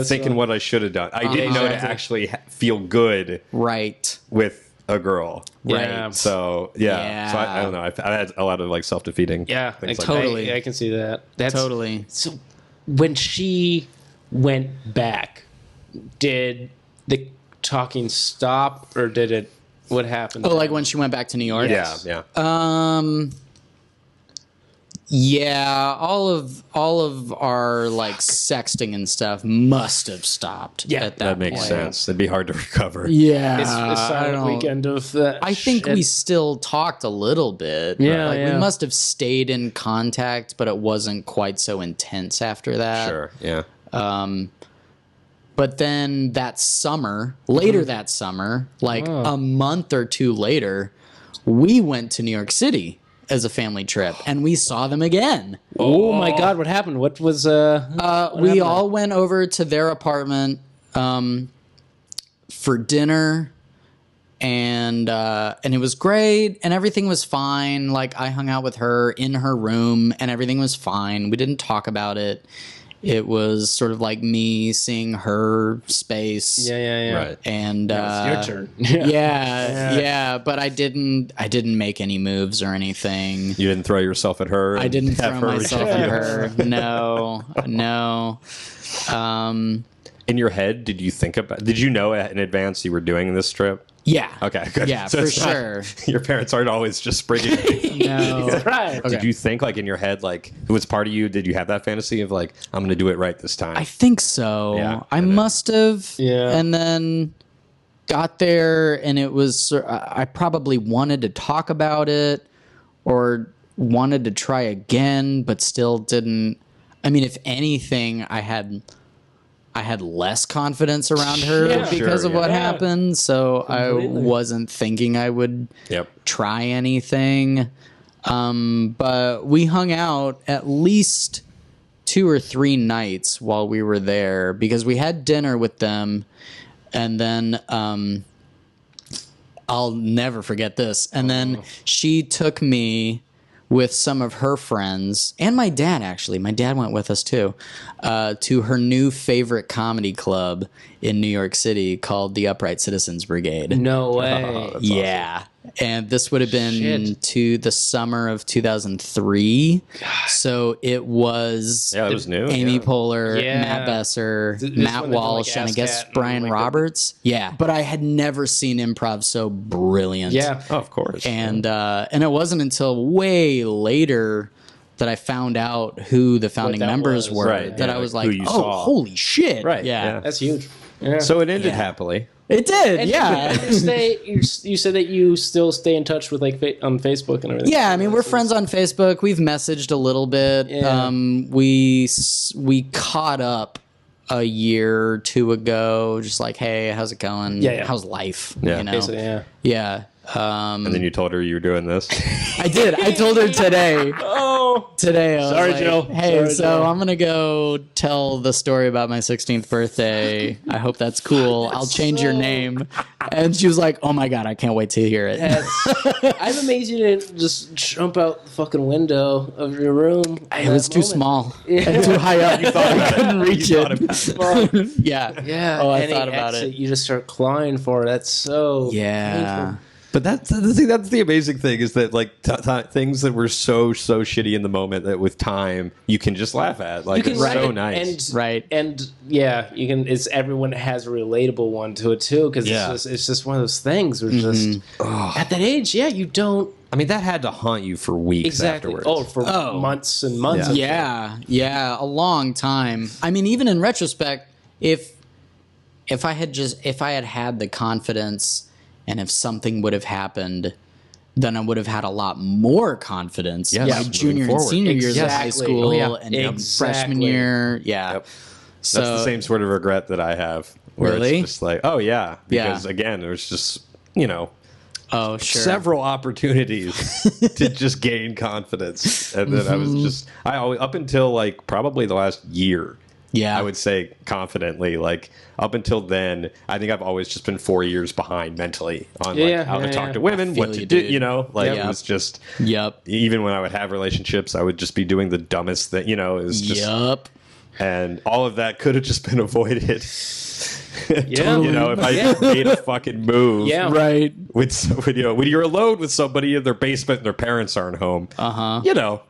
B: Thinking what I should have done. I didn't know to
D: Exactly.
B: actually feel good
C: right.
B: with a girl.
D: Yeah.
C: Right.
B: So
C: Yeah.
B: So I don't know. I had a lot of like self-defeating.
D: Yeah.
B: things like
C: Totally.
D: I can see that. That's
C: Totally.
D: So when she went back, did the talking stop or did it? What happened?
C: Oh, like when she went back to New York?
B: that. Yeah.
C: Yeah, all of our like sexting and stuff must have stopped at
B: That makes
C: point.
B: sense. It'd be hard to recover.
C: Yeah.
D: It's a
C: I
D: silent
C: don't-
D: weekend of that.
C: I think
D: shit.
C: we still talked a little bit.
D: Yeah,
C: Like
D: yeah.
C: we must have stayed in contact, but it wasn't quite so intense after that.
B: Sure. Yeah.
C: But then that summer, later that summer, like a month or two later, we went to New York City as a family trip and we saw them again.
D: Oh my God! What happened? What was
C: We all went over to their apartment for dinner, and it was great, and everything was fine. Like I hung out with her in her room, and everything was fine. We didn't talk about it. It was sort of like me seeing her space.
D: Yeah.
B: Right.
C: And
D: It's your turn.
C: yeah. But I didn't make any moves or anything.
B: You didn't throw yourself at her.
C: I
B: and
C: didn't
B: have
C: throw
B: her
C: myself
B: reject
C: at
B: you?
C: her. No.
B: In your head, did you think about? Did you know in advance you were doing this trip?
C: Yeah.
B: Okay, good.
C: Yeah,
B: So
C: for
B: it's not-
C: sure.
B: Your parents aren't always just springing.
C: No.
D: Right.
B: Did you think like in your head, like it was part of you? Did you have that fantasy of like I'm going to do it right this time?
C: I think so.
B: Yeah,
C: I
B: and then-
C: must have.
D: Yeah.
C: And then got there, and it was. I probably wanted to talk about it, or wanted to try again, but still didn't. I mean, if anything, I had less confidence around her
D: Yeah.
C: because
B: Sure,
C: of what
D: yeah.
C: happened. So
D: Completely.
C: I wasn't thinking I would
B: Yep.
C: try anything. But we hung out at least 2 or 3 nights while we were there because we had dinner with them, and then I'll never forget this. And then she took me with some of her friends and my dad, actually. My dad went with us too, to her new favorite comedy club in New York City called the Upright Citizens Brigade.
D: No way.
C: Yeah. And this would have been
D: Shit.
C: to the summer of 2003. So it was
B: Yeah, it was new.
C: Amy
B: yeah.
C: Poehler,
D: Yeah.
C: Matt Besser,
D: This
C: Matt
D: when they did, like,
C: Walsh, and I guess
D: ASCAT and,
C: Brian
D: like, the-
C: Roberts. Yeah. But I had never seen improv so brilliant.
D: Yeah.
B: Oh, of course.
C: And it wasn't until way later that I found out who the founding
D: that
C: members
D: was.
C: were
B: Right,
C: that
B: yeah,
C: I was
B: like
C: like,
B: who you
C: oh,
B: saw.
C: holy shit.
B: Right,
C: Yeah.
B: yeah.
D: That's huge. Yeah.
B: So it ended
C: Yeah.
B: happily.
C: It did.
D: And
C: yeah.
D: you said that you still stay in touch with like on Facebook and everything.
C: Yeah, I mean, we're friends on Facebook. We've messaged a little bit.
D: Yeah.
C: We caught up a year or two ago, just like, hey, how's it going?
D: Yeah.
C: How's life?
B: Yeah.
C: You know?
D: Basically, yeah.
C: Yeah.
B: And then you told her you were doing this.
C: I did. I told her today.
D: Oh.
C: Today, I was
D: Sorry,
C: like,
D: Joe.
C: Hey,
D: Sorry,
C: so
D: Joe.
C: I'm gonna go tell the story about my 16th birthday. I hope that's cool. I'll change your name. And she was like, "Oh my god, I can't wait to hear it."
D: I'm amazed you didn't just jump out the fucking window of your room.
C: It was too small and too high up. I couldn't reach
B: You thought
C: it.
B: about it.
C: Yeah.
D: Yeah.
C: Oh, I
D: any
C: thought about
D: exit,
C: it.
D: You just start clawing for it. That's so
C: Yeah.
D: painful.
B: But that's the amazing thing is that like things that were so shitty in the moment that with time you can just laugh at. Like it's
D: write
B: so
D: it
B: nice.
D: and,
C: Right.
D: and yeah, you can. It's everyone has a relatable one to it too because
B: Yeah.
D: it's just one of those things where just at that age, yeah, you don't
B: I mean, that had to haunt you for weeks
D: exactly.
B: afterwards.
D: Oh, for months and months.
B: Yeah.
C: Yeah, a long time. I mean, even in retrospect, if I had had the confidence, and if something would have happened, then I would have had a lot more confidence.
B: Yes,
C: my
B: moving
C: junior and
B: forward.
C: senior years of high
D: Exactly.
C: school
D: Oh, yeah.
C: and
D: Exactly.
C: freshman year. Yeah.
B: Yep.
C: So,
B: That's the same sort of regret that I have. Where
C: Really?
B: it's just like, oh yeah, because
C: Yeah.
B: again, there's just
C: oh sure,
B: several opportunities to just gain confidence, and then I always up until like probably the last year.
C: Yeah,
B: I would say confidently, like up until then, I think I've always just been 4 years behind mentally on like how to talk to women, what to do, it was just,
C: Yep.
B: even when I would have relationships, I would just be doing the dumbest thing, it was just,
C: Yep.
B: and all of that could have just been avoided.
D: Yeah.
B: If I made a fucking move,
D: Yeah.
C: Right.
B: when you're alone with somebody in their basement and their parents aren't home, they know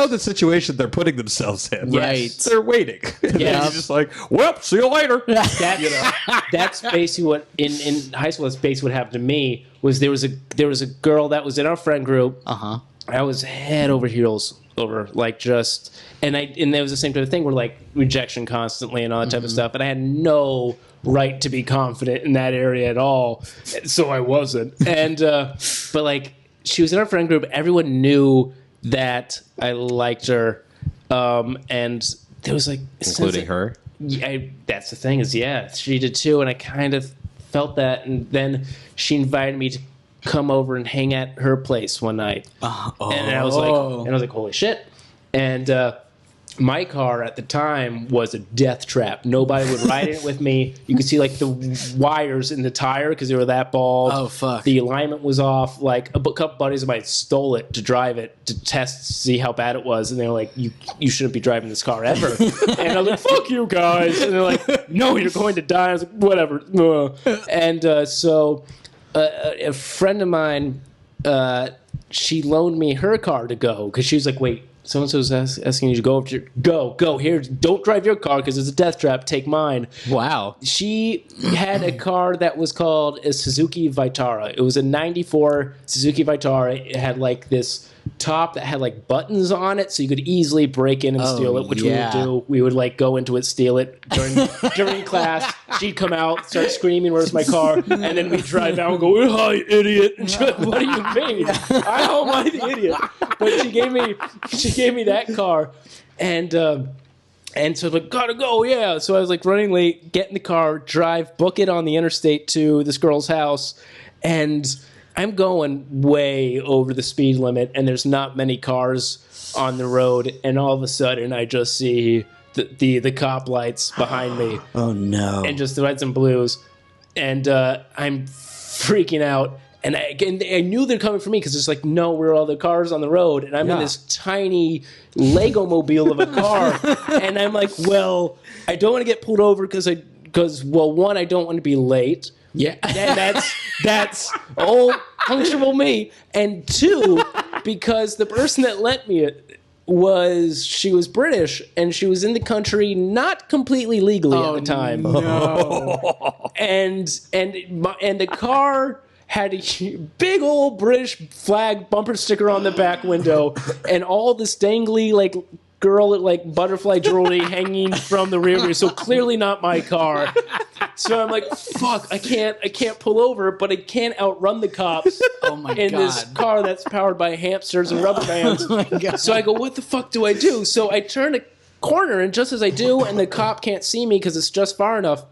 B: the situation they're putting themselves in.
C: Right.
B: They're waiting.
C: Yeah.
B: He's just like, well, see you later.
D: That's basically what in high school. That's basically what happened to me. Was there was a girl that was in our friend group. I was head over heels over, like, just, and there was the same type of thing where, like, rejection constantly and all that type of stuff, and I had no right to be confident in that area at all, so I wasn't. And but like, she was in our friend group, everyone knew that I liked her, and there was like,
B: Including her.
D: that's the thing, is she did too, and I kind of felt that, and then she invited me to come over and hang at her place one night, and I was like, holy shit. And my car at the time was a death trap. Nobody would ride in it with me. You could see like the wires in the tire because they were that bald.
C: Oh, fuck.
D: The alignment was off. Like a couple buddies of mine stole it to drive it to test to see how bad it was, and they were like, you shouldn't be driving this car ever. And I was like, fuck you guys. And they're like, no, you're going to die. I was like, whatever. And so a friend of mine, she loaned me her car to go because she was like, wait, so-and-so's asking you to go over to go here, don't drive your car because it's a death trap, take mine.
C: Wow.
D: She had a car that was called a Suzuki Vitara. It was a 94 Suzuki Vitara. It had like this top that had like buttons on it, so you could easily break in and steal it, which we would do. We would like go into it, steal it during class. She'd come out, start screaming, where's my car? And then we'd drive out and go, hi, idiot. And she's like, what do you mean? How am I the idiot? But she gave me that car, and so like, gotta go, yeah. So I was like running late, get in the car, drive, book it on the interstate to this girl's house, and I'm going way over the speed limit, and there's not many cars on the road, and all of a sudden I just see the cop lights behind me.
C: Oh no.
D: And just the reds and blues, and I'm freaking out. And I knew they're coming for me because there's like nowhere other cars on the road, and I'm in this tiny Lego mobile of a car, and I'm like, well, I don't want to get pulled over because one, I don't want to be late.
C: Yeah.
D: And that's punctual me, and two, because the person that lent me it she was British, and she was in the country not completely legally at the time.
C: No.
D: And the car had a big old British flag bumper sticker on the back window, and all this dangly like girl like butterfly jewelry hanging from the rear view. So clearly not my car. So I'm like, fuck, I can't pull over, but I can't outrun the cops.
C: Oh my
D: in
C: God.
D: this car that's powered by hamsters and rubber bands.
C: Oh my God.
D: So I go, what the fuck do I do? So I turn a corner, and just as I do, and the cop can't see me because it's just far enough,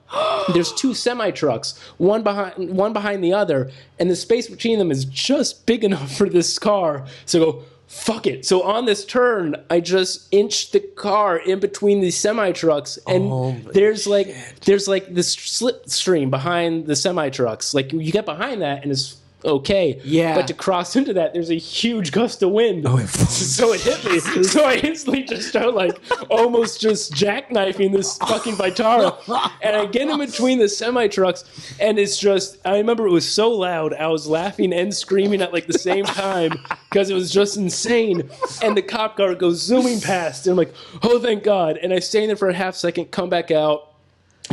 D: there's two semi-trucks, one behind the other, and the space between them is just big enough for this car. So I go, fuck it. So on this turn, I just inch the car in between these semi-trucks, and there's like this slipstream behind the semi-trucks. Like, you get behind that, and it's okay.
C: Yeah.
D: But to cross into that, there's a huge gust of wind. So it hit me. So I instantly just start like almost just jackknifing this fucking Vitara. And I get in between the semi-trucks, and it's just, I remember it was so loud, I was laughing and screaming at like the same time because it was just insane. And the cop car goes zooming past, and I'm like, oh, thank God. And I stay in there for a half second, come back out,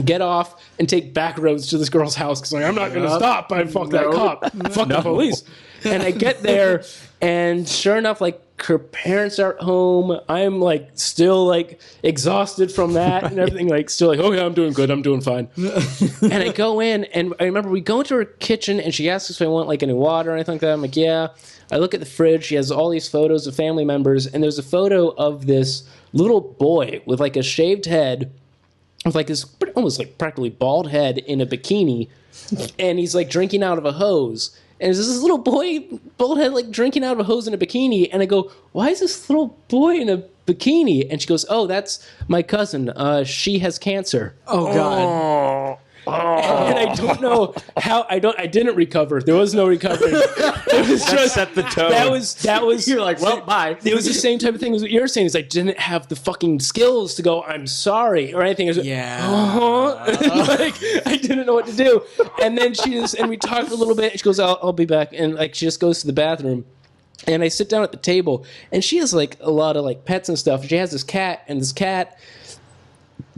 D: get off, and take back roads to this girl's house because like, I'm not going to stop. I fuck that cop. Fuck the police. And I get there, and sure enough, like, her parents are at home. I'm like still like exhausted from that and everything. Like, still like, oh yeah, I'm doing good. I'm doing fine. And I go in, and I remember we go into her kitchen, and she asks if I want like any water or anything like that. I'm like, yeah. I look at the fridge. She has all these photos of family members, and there's a photo of this little boy with like a shaved head, with like this almost like practically bald head in a bikini, and he's like drinking out of a hose. And there's this little boy, bald head, like drinking out of a hose in a bikini. And I go, why is this little boy in a bikini? And she goes, oh, that's my cousin. She has cancer.
C: Oh God.
D: And I don't know how. I didn't recover. There was no recovery. It was just
B: set the tone.
D: That was.
C: You're like, well, bye.
D: It was the same type of thing as what you're saying. Is I didn't have the fucking skills to go, I'm sorry, or anything. I was like, like, I didn't know what to do. And then and we talked a little bit. She goes, I'll be back. And like, she just goes to the bathroom. And I sit down at the table, and she has like a lot of like pets and stuff. She has this cat, and this cat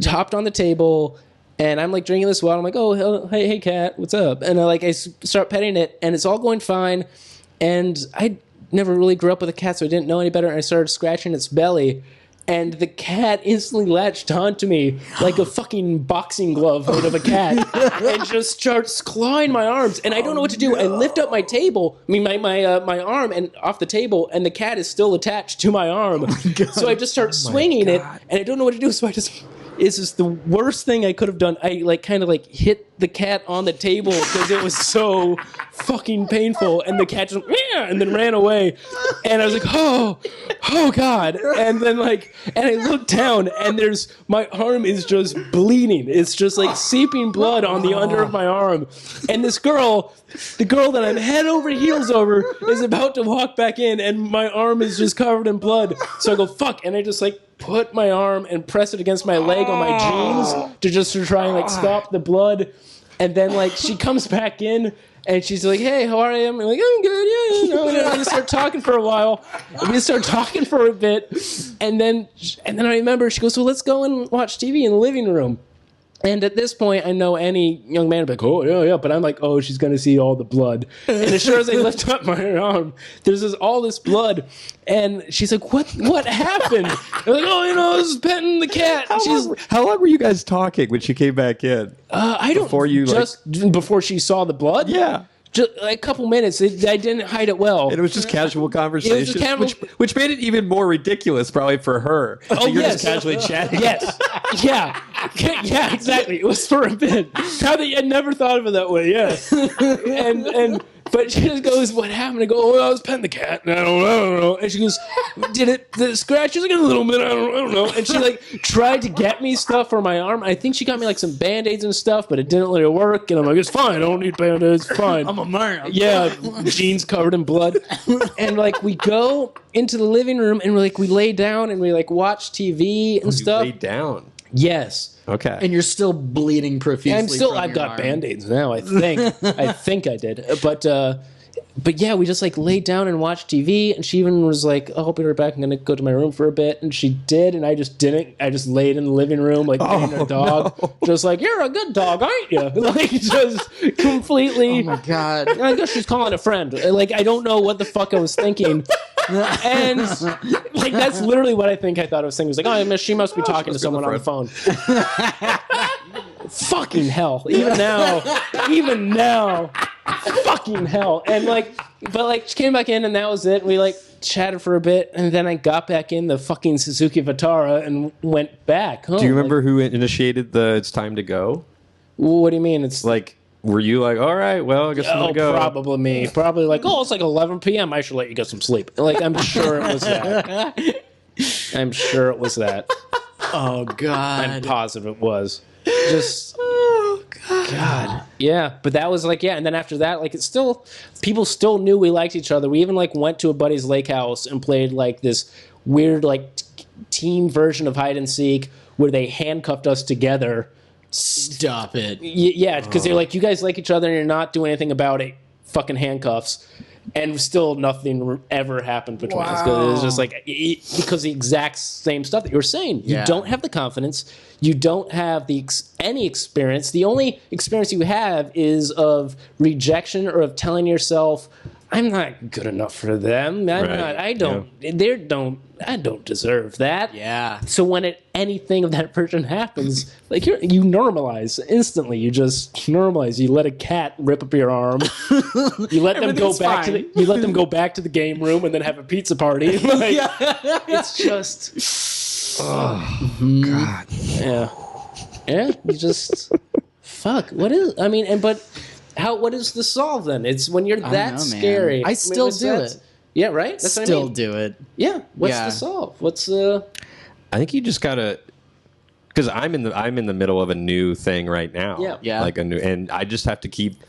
D: hopped on the table. And I'm like drinking this water. I'm like, oh, hey, cat, what's up? And I start petting it, and it's all going fine. And I never really grew up with a cat, so I didn't know any better. And I started scratching its belly, and the cat instantly latched onto me like a fucking boxing glove made of a cat, and just starts clawing my arms. And I don't know what to do. I lift up my table, my arm, and off the table, and the cat is still attached to my arm. So I just start swinging it, and I don't know what to do. So I just. This is the worst thing I could have done. I like kind of like hit the cat on the table because it was so fucking painful, and the cat just and then ran away, and I was like, oh God, and then and I looked down, and my arm is just bleeding. It's just like seeping blood on the under of my arm, and the girl that I'm head over heels over is about to walk back in, and my arm is just covered in blood. So I go fuck, and I just put my arm and press it against my leg on my jeans to try and stop the blood. And then she comes back in, and she's like, hey, how are you? I'm like, I'm good, yeah. And then we start talking for a while. We start talking for a bit, and then I remember she goes, well, let's go and watch TV in the living room. And at this point, I know any young man would be like, oh, yeah. But I'm like, oh, she's going to see all the blood. And as sure as I lift up my arm, there's all this blood. And she's like, what happened? I'm like, oh, I was petting the cat.
B: How long were you guys talking when she came back in?
D: I don't before she saw the blood?
B: Yeah.
D: Just a couple minutes. I didn't hide it well.
B: And it was just casual conversation, which made it even more ridiculous probably for her. So you're just casually chatting.
D: Yes. Yeah, exactly. It was for a bit. Now that I never thought of it that way, yes. But she just goes, what happened? I go, oh, I was petting the cat. And I don't know. And she goes, the scratch? She's like, a little bit. I don't know. And she tried to get me stuff for my arm. I think she got me some Band-Aids and stuff, but it didn't really work. And I'm like, it's fine. I don't need Band-Aids. It's fine.
C: I'm a man.
D: Yeah, jeans covered in blood. And we go into the living room, and we lay down, and we watch TV and stuff.
B: You lay down?
D: Yes.
B: Okay.
C: And you're still bleeding profusely.
D: I've got Band-Aids now, I think. I think I did. But yeah, we just laid down and watched TV, and she even was like, I'll be right back. I'm going to go to my room for a bit. And she did, and I just didn't. I just laid in the living room petting her dog. No. Just you're a good dog, aren't you? Just completely.
C: Oh my God.
D: I guess she's calling a friend. I don't know what the fuck I was thinking. And that's literally what I thought I was thinking. It was she must be talking to someone on the phone. Fucking hell. Even now. Fucking hell. And but she came back in, and that was it. We chatted for a bit, and then I got back in the fucking Suzuki Vitara and went back home.
B: Do you remember who initiated the it's time to go?
D: What do you mean? It's
B: were you all right, well, I guess I'm gonna go?
D: Probably me. Probably it's 11 p.m. I should let you get some sleep. I'm sure it was that. I'm sure it was that.
C: Oh, God.
D: I'm positive it was. Just... Oh, God. Yeah, but that was and then after that, people still knew we liked each other. We even went to a buddy's lake house and played this weird team version of hide and seek where they handcuffed us together.
C: Stop it.
D: Yeah, because they're you guys like each other and you're not doing anything about it. Fucking handcuffs. And still nothing ever happened between us. It was just because the exact same stuff that you were saying. You don't have the confidence. You don't have any experience. The only experience you have is of rejection or of telling yourself, I'm not good enough for them. I don't deserve that.
C: Yeah.
D: So when anything of that version happens, you normalize instantly. You just normalize. You let a cat rip up your arm. You let them go back you let them go back to the game room and then have a pizza party. It's just
B: God.
D: Yeah. Yeah, you just fuck. What is? I mean, but how? What is the solve then? It's when you're that
C: know, man.
D: scary.
C: I still
D: what's
C: do
D: that?
C: it.
D: Yeah, right. That's what I
C: Still
D: mean.
C: do it.
D: Yeah. What's
C: Yeah.
D: the solve? What's the?
B: I think you just gotta, because I'm in the middle of a new thing right now.
D: Yeah.
C: Yeah.
B: Like and I just have to keep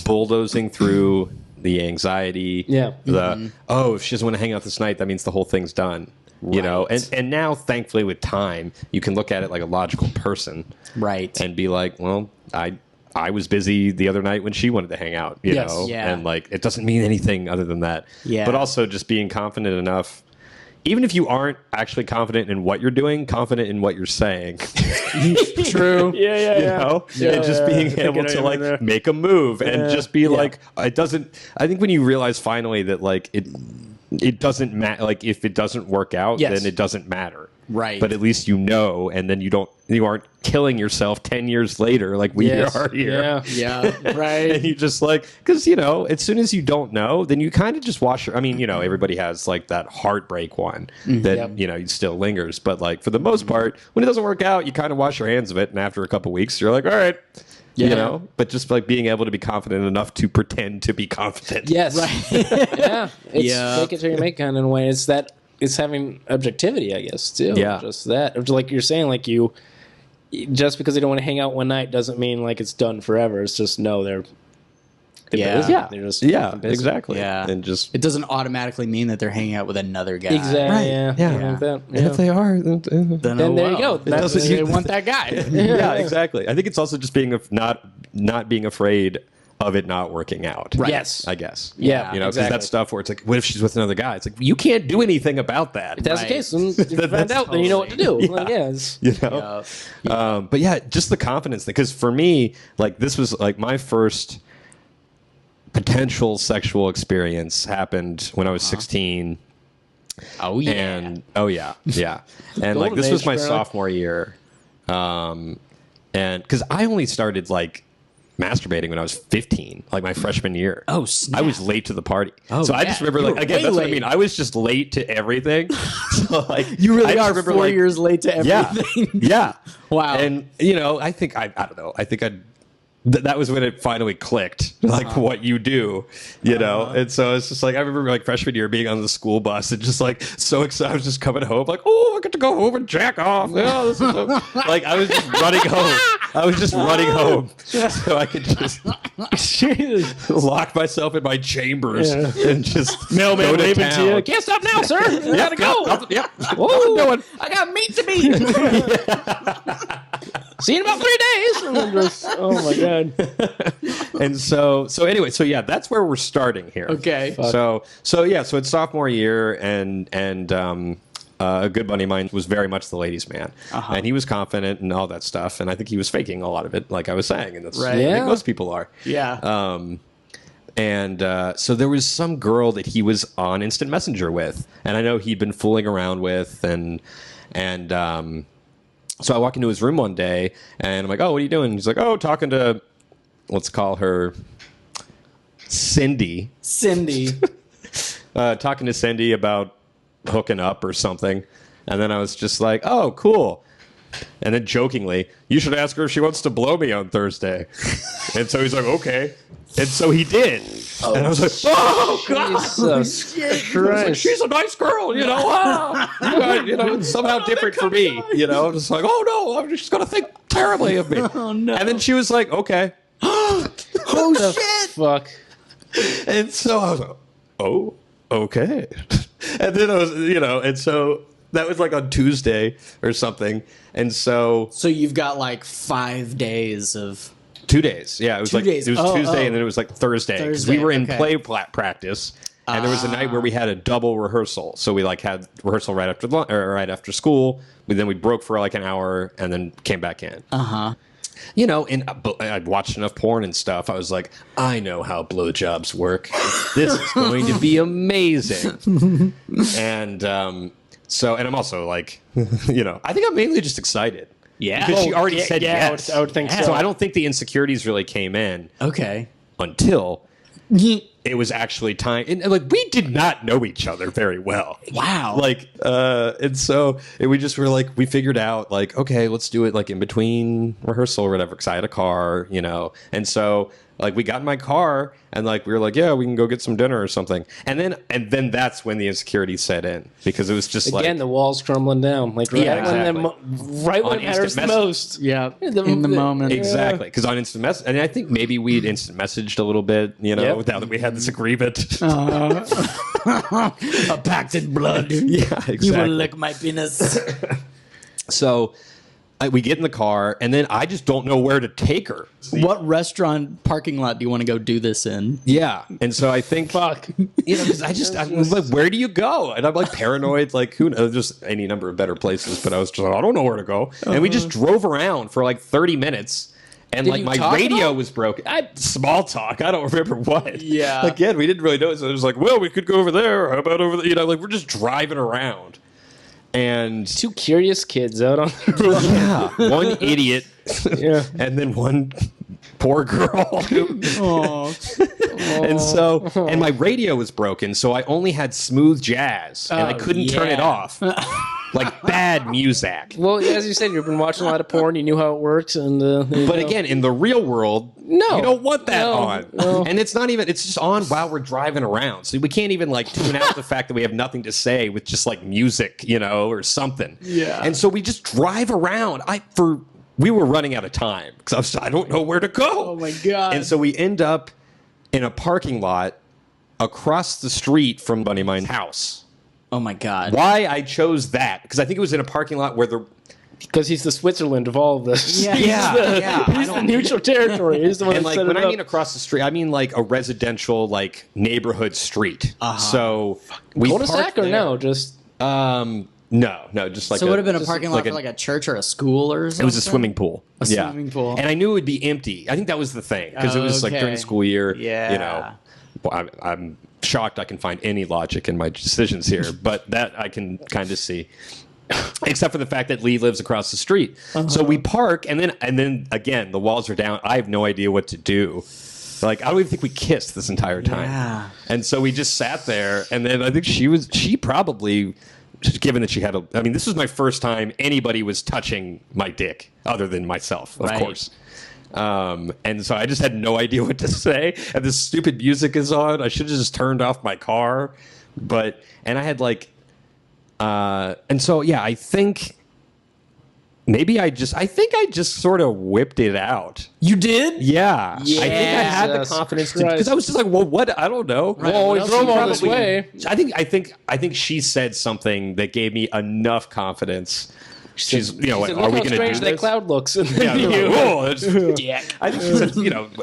B: bulldozing through the anxiety.
D: Yeah.
B: If she doesn't want to hang out this night, that means the whole thing's done. You know, and now thankfully with time, you can look at it like a logical person,
C: Right.
B: and be like, well, I was busy the other night when she wanted to hang out, you
D: Yes.
B: know,
C: Yeah.
B: and like it doesn't mean anything other than that.
C: Yeah.
B: But also just being confident enough, even if you aren't actually confident in what you're doing, confident in what you're saying.
C: True.
D: Yeah.
B: You know, and just being able to like make a move and just be like, it doesn't. I think when you realize finally that like it doesn't matter. Like if it doesn't work out,
D: Yes.
B: then it doesn't matter.
C: Right.
B: But at least you know, and then you aren't killing yourself 10 years later like we are here.
D: Yeah.
C: Yeah.
D: Right.
B: And you just like, because you know, as soon as you don't know, then you kind of just wash your. I mean, you know, everybody has like that heartbreak one that you know it still lingers, but like for the most part, when it doesn't work out, you kind of wash your hands of it, and after a couple weeks, you're like, all right, you know. But just like being able to be confident enough to pretend to be confident.
D: Yes. Yeah. It's
C: Yeah.
D: fake it till you make it in a way. It's that. It's having objectivity, I guess, too.
B: Yeah.
D: Just that. Or like you're saying, like just because they don't want to hang out one night doesn't mean like it's done forever. It's just they're busy.
B: Yeah.
D: They're just
B: Yeah,
D: fucking busy.
B: exactly.
C: Yeah.
B: And just
C: It doesn't automatically mean that they're hanging out with another guy.
D: Exactly.
B: Right.
D: Yeah.
B: Yeah.
D: Something like that.
B: and
D: Yeah.
B: if they are, then,
C: Then,
D: Then there you go.
C: That's
B: doesn't-
C: they want that guy.
B: yeah, exactly. I think it's also just being not being afraid of it not working out.
C: Right.
D: Yes.
B: I guess.
D: Yeah,
B: You know, because
D: exactly.
B: that stuff where it's like, what if she's with another guy? It's like, you can't do anything about that.
D: If that's
C: Right.
D: the case, then you find
B: That's
D: out, then you know what to do.
B: Yeah.
D: Like, yeah, it's,
B: You know? But yeah, just the confidence thing. Because for me, like, this was like my first potential sexual experience happened when I was 16.
C: Oh yeah.
B: And and like
D: Golden
B: this was
D: age,
B: my
D: apparently.
B: sophomore year, and because I only started like masturbating when I was 15, like my freshman year.
C: Oh, snap.
B: I was late to the party.
C: Oh,
B: So I
C: yeah.
B: just remember,
C: You
B: like,
C: were
B: again,
C: way
B: that's what I
C: late.
B: mean. I was just late to everything. So like,
C: You really
B: I just
C: are
B: remember,
C: 4
B: like,
C: years late to everything.
B: yeah.
C: Wow.
B: And you know, I think I don't know. I think that was when it finally clicked, like what you do, you know. And so it's just like I remember like freshman year being on the school bus and just like so excited. I was just coming home like, oh, I get to go home and jack off. Oh, this is so... like I was just running home. I was just running home so I could just lock myself in my chambers and just
D: mailman
B: go to
D: waving to you.
B: town.
D: Can't stop now, sir. You gotta go.
B: Yep.
D: Whoa, I got meat to beat. See you in about 3 days. And I'm just, oh my god.
B: And so anyway, so yeah, that's where we're starting here.
C: Okay.
B: So it's sophomore year, and a good buddy of mine was very much the ladies' man, and he was confident and all that stuff, and I think he was faking a lot of it, like I was saying, and that's
C: Right.
B: I
D: Yeah.
B: think most people are.
C: Yeah.
B: So there was some girl that he was on Instant Messenger with, and I know he'd been fooling around with, and so I walk into his room one day, and I'm like, "Oh, what are you doing?" He's like, "Oh, talking to, let's call her Cindy,
C: Cindy.
B: talking to Cindy about hooking up or something." And then I was just like, "Oh, cool." And then jokingly, "You should ask her if she wants to blow me on Thursday." And so he's like, "Okay." And so he did. And I was like, "Oh, God."
D: Jesus
B: Like,
D: Christ.
B: she's a nice girl, you know. You know, it's somehow different for me. You know, just like, oh no, she's gonna think terribly of me.
C: Oh no.
B: And then she was like, okay.
C: Oh shit.
D: Fuck.
B: And so I was like, oh, okay. And then I was, you know, and so that was like on Tuesday or something. And so
C: So you've got like 5 days of
B: 2 days. Yeah, it was
C: 2
B: like
C: days.
B: it was
C: Oh,
B: Tuesday,
C: oh.
B: and then it was like Thursday. 'Cause
C: Thursday,
B: we were in
C: okay.
B: practice, and there was a night where we had a double rehearsal. So we like had rehearsal right after right after school. Then we broke for like an hour, and then came back in. You know, and I'd watched enough porn and stuff. I was like, I know how blowjobs work. This is going to be amazing. And so, and I'm also like, you know, I think I'm mainly just excited.
C: Yeah.
B: Because she already said
D: yeah,
B: yes.
D: I would think so.
B: So I don't think the insecurities really came in
C: Okay.
B: until it was actually time. And like, we did not know each other very well.
C: Wow.
B: Like, and so we just were like, we figured out like, okay, let's do it like in between rehearsal or whatever. Because I had a car, and so like we got in my car and like we were like, yeah, we can go get some dinner or something. And then that's when the insecurity set in, because it was just
D: Again, the walls crumbling down. Like right when it matters the most.
C: Yeah. In the moment.
B: Exactly, because on instant message, and I think maybe we'd instant messaged a little bit, now that we had this agreement.
C: A pact in blood.
B: Yeah, exactly.
C: You will lick my penis.
B: So we get in the car, and then I just don't know where to take her.
C: What restaurant parking lot do you want to go do this in?
B: Yeah, and so I think,
D: Fuck.
B: because I'm like, where do you go? And I'm like paranoid, like who knows, just any number of better places. But I was just like, I don't know where to go. And we just drove around for like 30 minutes. And
D: Did
B: like
D: you
B: my
D: talk at
B: radio
D: all?
B: was broken. Small talk. I don't remember what.
C: Yeah.
B: Again, we didn't really know. So it was like, well, we could go over there. How about over there? Like we're just driving around. And
D: Two curious kids out on the road.
B: yeah, one idiot,
D: Yeah.
B: and then one poor girl. And so, and my radio was broken, so I only had smooth jazz, and I couldn't turn it
C: yeah.
B: off. Like bad music.
D: Well, as you said, you've been watching a lot of porn. You knew how it worked, and
B: But again, in the real world,
D: No.
B: you don't want that
D: No.
B: on.
D: No.
B: And it's not even, it's just on while we're driving around. So we can't even like tune out the fact that we have nothing to say with just like music, or something.
C: Yeah.
B: And so we just drive around. We were running out of time because I don't know where to go.
C: Oh my God.
B: And so we end up in a parking lot across the street from Bunny Mine's house.
C: Oh my God.
B: Why I chose that? Because I think it was in a parking lot where
D: because he's the Switzerland of all of this.
C: Yeah.
D: He's the neutral territory. He's the one
B: and
D: that
B: like
D: set
B: when
D: it
B: I
D: up.
B: mean across the street, I mean like a residential like neighborhood street. So we
D: Cul-de-sac
B: parked
D: or
B: there.
D: no? Just
B: No, just like
C: So it would have been a
B: just
C: parking lot for like a church or a school or something?
B: It was a swimming pool.
C: A swimming pool.
B: And I knew it would be empty. I think that was the thing because it was like during
C: Okay.
B: the school year.
C: Yeah.
B: Well, I'm shocked I can find any logic in my decisions here, but that I can kind of see. Except for the fact that Lee lives across the street. So we park, and then again, the walls are down. I have no idea what to do. Like, I don't even think we kissed this entire time.
C: Yeah.
B: And so we just sat there, and then I think she probably, given that she had I mean, this was my first time anybody was touching my dick other than myself, of
C: Right.
B: course. And so I just had no idea what to say. And this stupid music is on. I should have just turned off my car. And I had like, and so, yeah, I think I just sort of whipped it out.
C: You did?
B: Yeah. I think I had the
D: Jesus
B: confidence to,
D: Christ.
B: because I was just like, well, what? I don't know.
D: well, we
C: what
D: drove
C: else
D: all this
C: you
D: way.
B: I think she said something that gave me enough confidence. She's,
D: She
B: like,
D: said,
B: are
D: look
B: we
D: how
B: going to do
D: strange that
B: this?
D: cloud looks. And
B: Yeah,
D: then
B: they're
D: you-
B: like, "Whoa, it's-
D: Dick.
B: I think she said,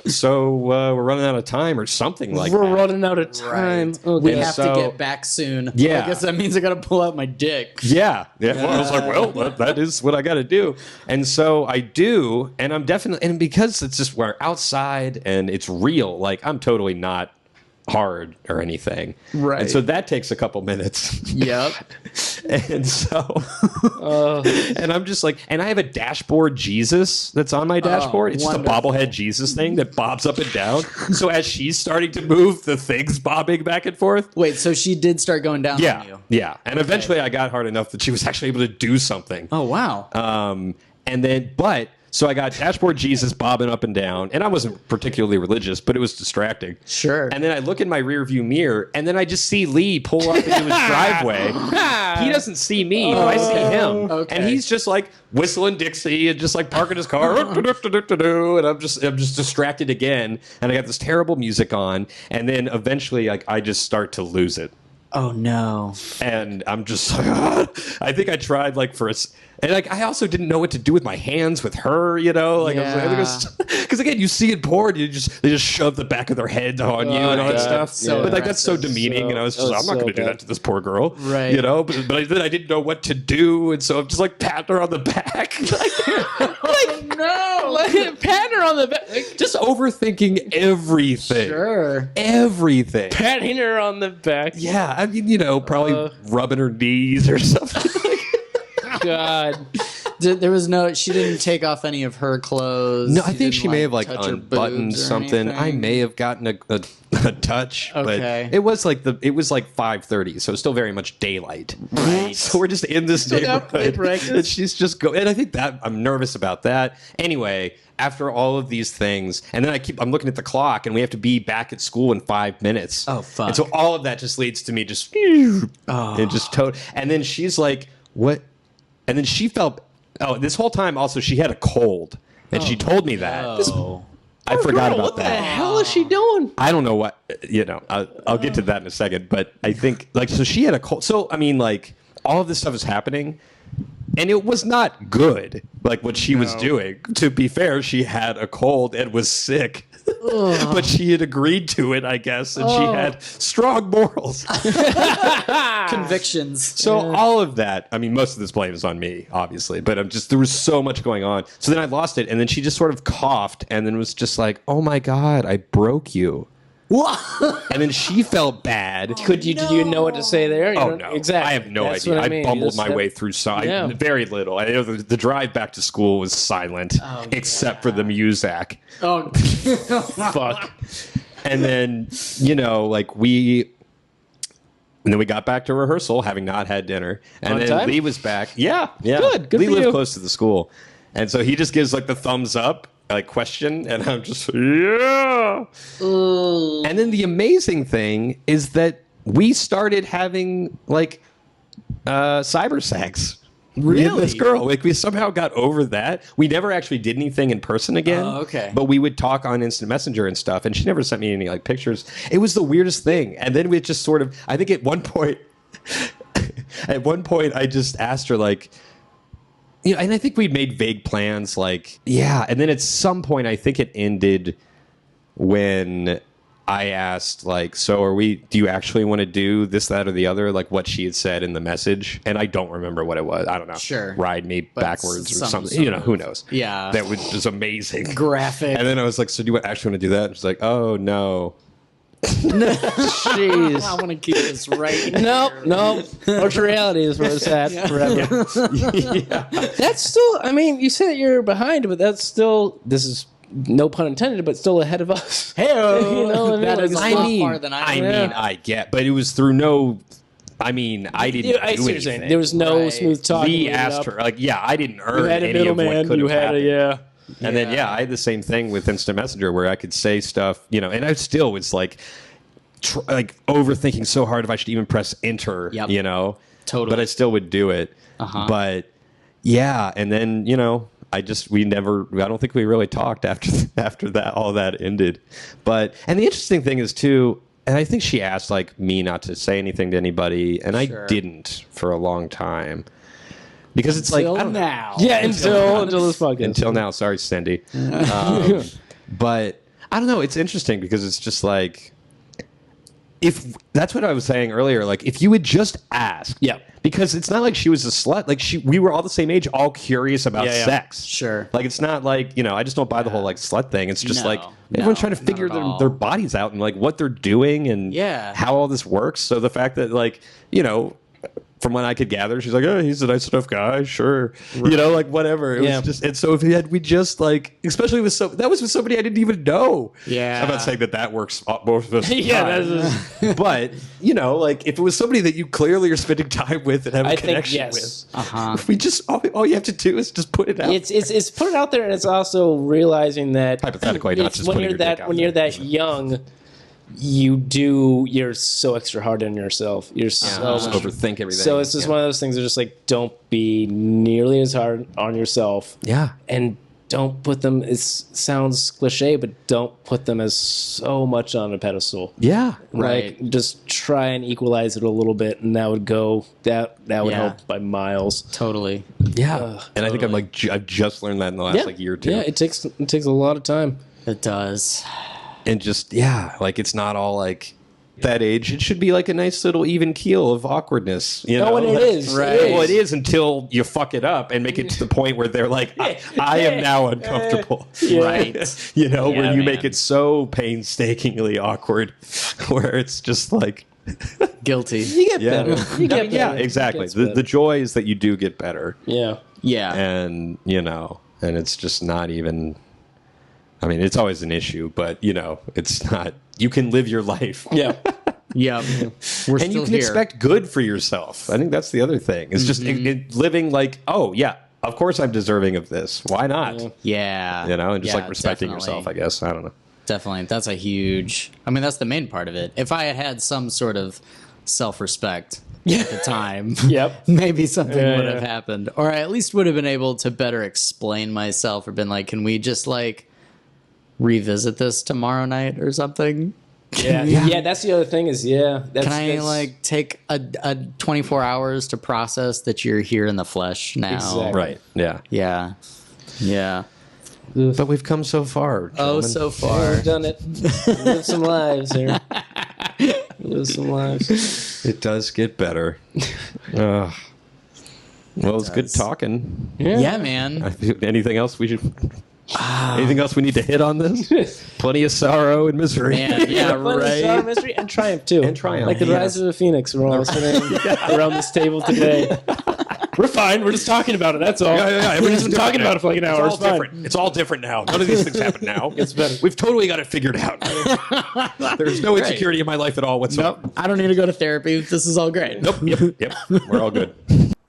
B: so we're running out of time or something like
D: We're
B: that.
D: running out of time.
C: Right.
D: Okay.
C: We
B: And
C: have
B: so-
C: to get back soon.
B: Yeah.
C: I guess that means I got to pull out my dick.
B: Yeah. Well, I was like, well, that is what I got to do. And so I do, and I'm definitely, and because it's just we're outside and it's real, like I'm totally not hard or anything.
C: Right.
B: And so that takes a couple minutes.
C: Yep.
B: And so, and I'm just like, and I have a dashboard Jesus that's on my dashboard. It's just a
C: wonderful.
B: bobblehead Jesus thing that bobs up and down. So as she's starting to move, the thing's bobbing back and forth.
C: Wait, so she did start going down on you?
B: Yeah. And eventually I got hard enough that she was actually able to do something.
C: Oh, wow.
B: And then, so I got dashboard Jesus bobbing up and down, and I wasn't particularly religious, but it was distracting.
C: Sure.
B: And then I look in my rearview mirror, and then I just see Lee pull up into his driveway. He doesn't see me, but I see him,
C: okay.
B: and he's just like whistling Dixie and just like parking his car, and I'm just distracted again, and I got this terrible music on, and then eventually I just start to lose it.
C: Oh, no.
B: And I'm just like, I think I tried like and like I also didn't know what to do with my hands with her, like because again, you see in porn, they just shove the back of their head on you and all that
D: God.
B: stuff.
C: So
B: but like that's so
C: aggressive.
B: demeaning, and I was just like, I'm not going to do
D: bad.
B: that to this poor girl,
C: Right.
B: But then I didn't know what to do, and so I'm just like patting her on the back,
C: No.
D: Patting her on the back.
B: just overthinking everything,
C: Sure.
B: everything.
D: Patting her on the back.
B: Yeah, I mean, probably rubbing her knees or something.
D: God.
C: There was she didn't take off any of her clothes.
B: No, I
C: You
B: think
C: didn't,
B: she may have like
C: touch her
B: unbuttoned
C: boobs or
B: something. I
C: anything?
B: may have gotten a a touch,
C: Okay.
B: but it was like 5:30, so it's still very much daylight.
C: Right.
B: So we're just in this
D: got play
B: neighborhood,
D: practice.
B: and she's just and I think that I'm nervous about that. Anyway, after all of these things, and then I'm looking at the clock, and we have to be back at school in 5 minutes.
C: Oh, fuck.
B: And so all of that just leads to me just and just and then she's like, "What?" And then she felt this whole time also she had a cold, and she told me that.
C: Oh.
B: I forgot about
D: What the
B: that.
D: hell is she doing?
B: I don't know what, I'll get to that in a second, but I think so she had a cold. So, I mean, like all of this stuff is happening and it was not good. Like what she was doing, to be fair, she had a cold and was sick, but she had agreed to it, I guess. And she had strong morals.
C: Convictions.
B: So all of that, I mean, most of this blame is on me, obviously, but there was so much going on. So then I lost it, and then she just sort of coughed, and then was just like, "Oh my God, I broke you." And then she felt bad.
D: Did you know what to say there? You
B: Oh
D: don't-
B: no,
D: exactly.
B: I have no
D: That's
B: idea.
D: what
B: I
D: mean.
B: bumbled
D: You
B: my
D: just
B: way
D: have-
B: through
D: Yeah.
B: very little. I know the drive back to school was silent, except for the Muzak.
C: Oh,
D: Fuck.
B: And then and then we got back to rehearsal, having not had dinner. And
D: On
B: then
D: time?
B: Lee was back. Yeah.
D: Good
B: Lee
D: for
B: lived
D: you.
B: close to the school. And so he just gives like the thumbs up, like question, and I'm just, yeah. And then the amazing thing is that we started having like cyber sex.
C: Really?
B: With this girl. Like we somehow got over that. We never actually did anything in person again.
C: Oh, okay.
B: But we would talk on Instant Messenger and stuff, and she never sent me any like pictures. It was the weirdest thing. And then we just sort of, I think at one point I just asked her like, and I think we'd made vague plans like, yeah. And then at some point I think it ended when I asked like, so do you actually want to do this, that, or the other? Like what she had said in the message. And I don't remember what it was. I don't know.
C: Sure.
B: Ride me
C: But
B: backwards or
C: some
B: something.
C: sort of-
B: Who knows?
C: Yeah.
B: That was just amazing.
C: graphic.
B: And then I was like, so do you actually want to do that? And she's like, oh no.
D: Jeez.
C: I want to keep this right.
D: Nope. Virtual reality is where it's at forever. That's still, I mean, you said you're behind, but that's still, this is no pun intended, but still ahead of us.
C: Hey,
D: You know what I mean?
C: that is a
D: Like,
C: lot farther than I am.
B: I get, but it was through no. I mean, I didn't
D: I
B: do
D: see what you're saying.
B: anything.
D: There was no
C: Right.
D: smooth talk.
B: Lee
D: leading
B: asked
D: up.
B: her, like, yeah, I didn't earn
D: You had a
B: any of what
D: middleman.
B: could
D: You
B: have
D: had
B: happened. And then,
C: Yeah.
B: I had the same thing with Instant Messenger where I could say stuff, and I still was like, overthinking so hard if I should even press enter,
C: Yep. Totally.
B: But I still would do it.
C: Uh-huh.
B: But yeah, and then, I don't think we really talked after that, all that ended. And the interesting thing is too, and I think she asked like me not to say anything to anybody, and
C: Sure.
B: I didn't for a long time. Because it's like, I don't know.
C: now.
D: Yeah, until this podcast.
B: Until now, sorry, Cindy. But I don't know. It's interesting because it's just like, if that's what I was saying earlier. Like, if you had just asked,
D: Yeah.
B: because it's not like she was a slut. Like we were all the same age, all curious about
D: Yeah, yeah.
B: sex.
C: Sure.
B: Like it's not like I just don't buy the whole like slut thing. It's just
C: No,
B: like everyone's
C: no,
B: trying to
C: not
B: figure
C: at all.
B: their bodies out and like what they're doing and
C: Yeah.
B: how all this works. So the fact that like from what I could gather, she's like, oh, he's a nice enough guy, sure. Like whatever. It
D: Yeah.
B: was just, and so if we just like, especially that was with somebody I didn't even know.
C: Yeah.
B: I'm not saying that works both of us.
D: Yeah,
B: time. But like if it was somebody that you clearly are spending time with and have a
D: I think
B: connection
D: yes.
B: with,
C: Uh-huh.
B: we just all you have to do is just put it out.
D: It's put it out there, and it's also realizing that
B: Hypothetically, not
D: it's
B: just
D: when
B: putting
D: you're
B: your dick
D: that
B: out
D: when
B: there.
D: you're that young, you're so extra hard on yourself. You're so
B: just
D: much-
B: overthink everything.
D: So it's just one of those things. That just like don't be nearly as hard on yourself,
B: yeah.
D: and don't put them. It sounds cliche, but don't put them as so much on a pedestal.
B: Yeah.
C: Right.
D: Like just try and equalize it a little bit, and that would go. That would
C: Yeah.
D: help by miles.
C: Totally.
B: Yeah. And I think I'm like I've just learned that in the last like year or two.
D: Yeah, it takes a lot of time.
C: It does.
B: And just like it's not all like that age. It should be like a nice little even keel of awkwardness.
D: No, and it is.
C: Right.
D: It is.
B: Well, it is until you fuck it up and make it to the point where they're like, I am now uncomfortable.
C: Right.
B: Where
D: Yeah,
B: you
D: man.
B: make it so painstakingly awkward, where it's just like,
C: Guilty.
D: You get
B: yeah,
D: better. You get better.
B: yeah,
D: It
B: exactly.
D: gets
B: The
D: better.
B: joy is that you do get better,
D: Yeah.
C: Yeah.
B: and and it's just not even. I mean, it's always an issue, but you know, it's not. You can live your life.
D: Yeah.
C: Yeah, we're
B: And you
C: still
B: can
C: here.
B: expect good for yourself. I think that's the other thing. It's just living like, oh yeah, of course I'm deserving of this. Why not?
C: Yeah,
B: You know, and just
C: yeah,
B: like respecting
C: definitely.
B: yourself. I guess I don't know.
C: Definitely, that's a huge. I mean, that's the main part of it. If I had some sort of self-respect at the time,
D: Yep.
C: maybe something
D: Yeah,
C: would
D: yeah.
C: have happened, or I at least would have been able to better explain myself, or been like, "Can we just like revisit this tomorrow night or something?"
D: Yeah. Yeah. That's the other thing is, that's,
C: Can I
D: that's-
C: like take a 24 hours to process that you're here in the flesh now?
D: Exactly.
B: Right? Yeah.
C: Yeah. Yeah.
B: But we've come so far.
C: Oh,
B: gentlemen.
C: so
D: Yeah,
C: far.
D: we've done it. Live some lives here. Live some lives.
B: It does get better. Well, it's good talking.
C: Yeah, man.
B: Anything else we should? Anything else we need to hit on this? Plenty of sorrow and misery.
C: Man, yeah,
D: Fun,
C: right.
D: sorrow, mystery, and triumph too.
B: And triumph,
D: like the
B: yes.
D: rise of the phoenix. We're all sitting around this table today. We're fine. We're just talking about it. That's all.
B: Yeah.
D: Everybody's been talking about it for like an hour.
B: It's
D: It's
B: all
D: fine.
B: different. It's all different now. None of these things happen now.
D: It's better.
B: We've totally got it figured out. There's no insecurity in my life at all whatsoever.
C: Nope. I don't need to go to therapy. This is all great.
B: Nope. Yep. We're all good.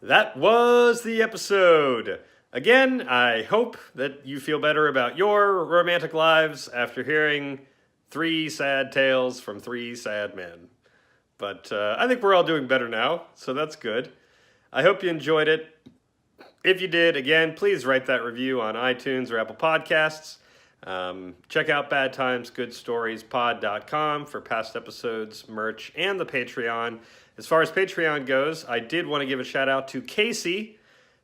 A: That was the episode. Again, I hope that you feel better about your romantic lives after hearing 3 sad tales from 3 sad men. But I think we're all doing better now, so that's good. I hope you enjoyed it. If you did, again, please write that review on iTunes or Apple Podcasts. Check out badtimesgoodstoriespod.com for past episodes, merch, and the Patreon. As far as Patreon goes, I did want to give a shout out to Casey,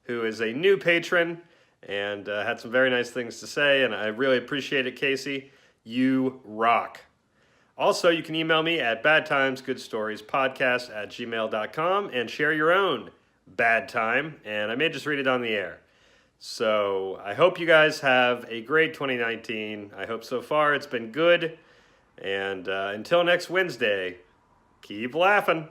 A: who is a new patron and had some very nice things to say, and I really appreciate it, Casey. You rock. Also, you can email me at badtimesgoodstoriespodcast@gmail.com and share your own bad time, and I may just read it on the air. So I hope you guys have a great 2019. I hope so far it's been good. And until next Wednesday, keep laughing.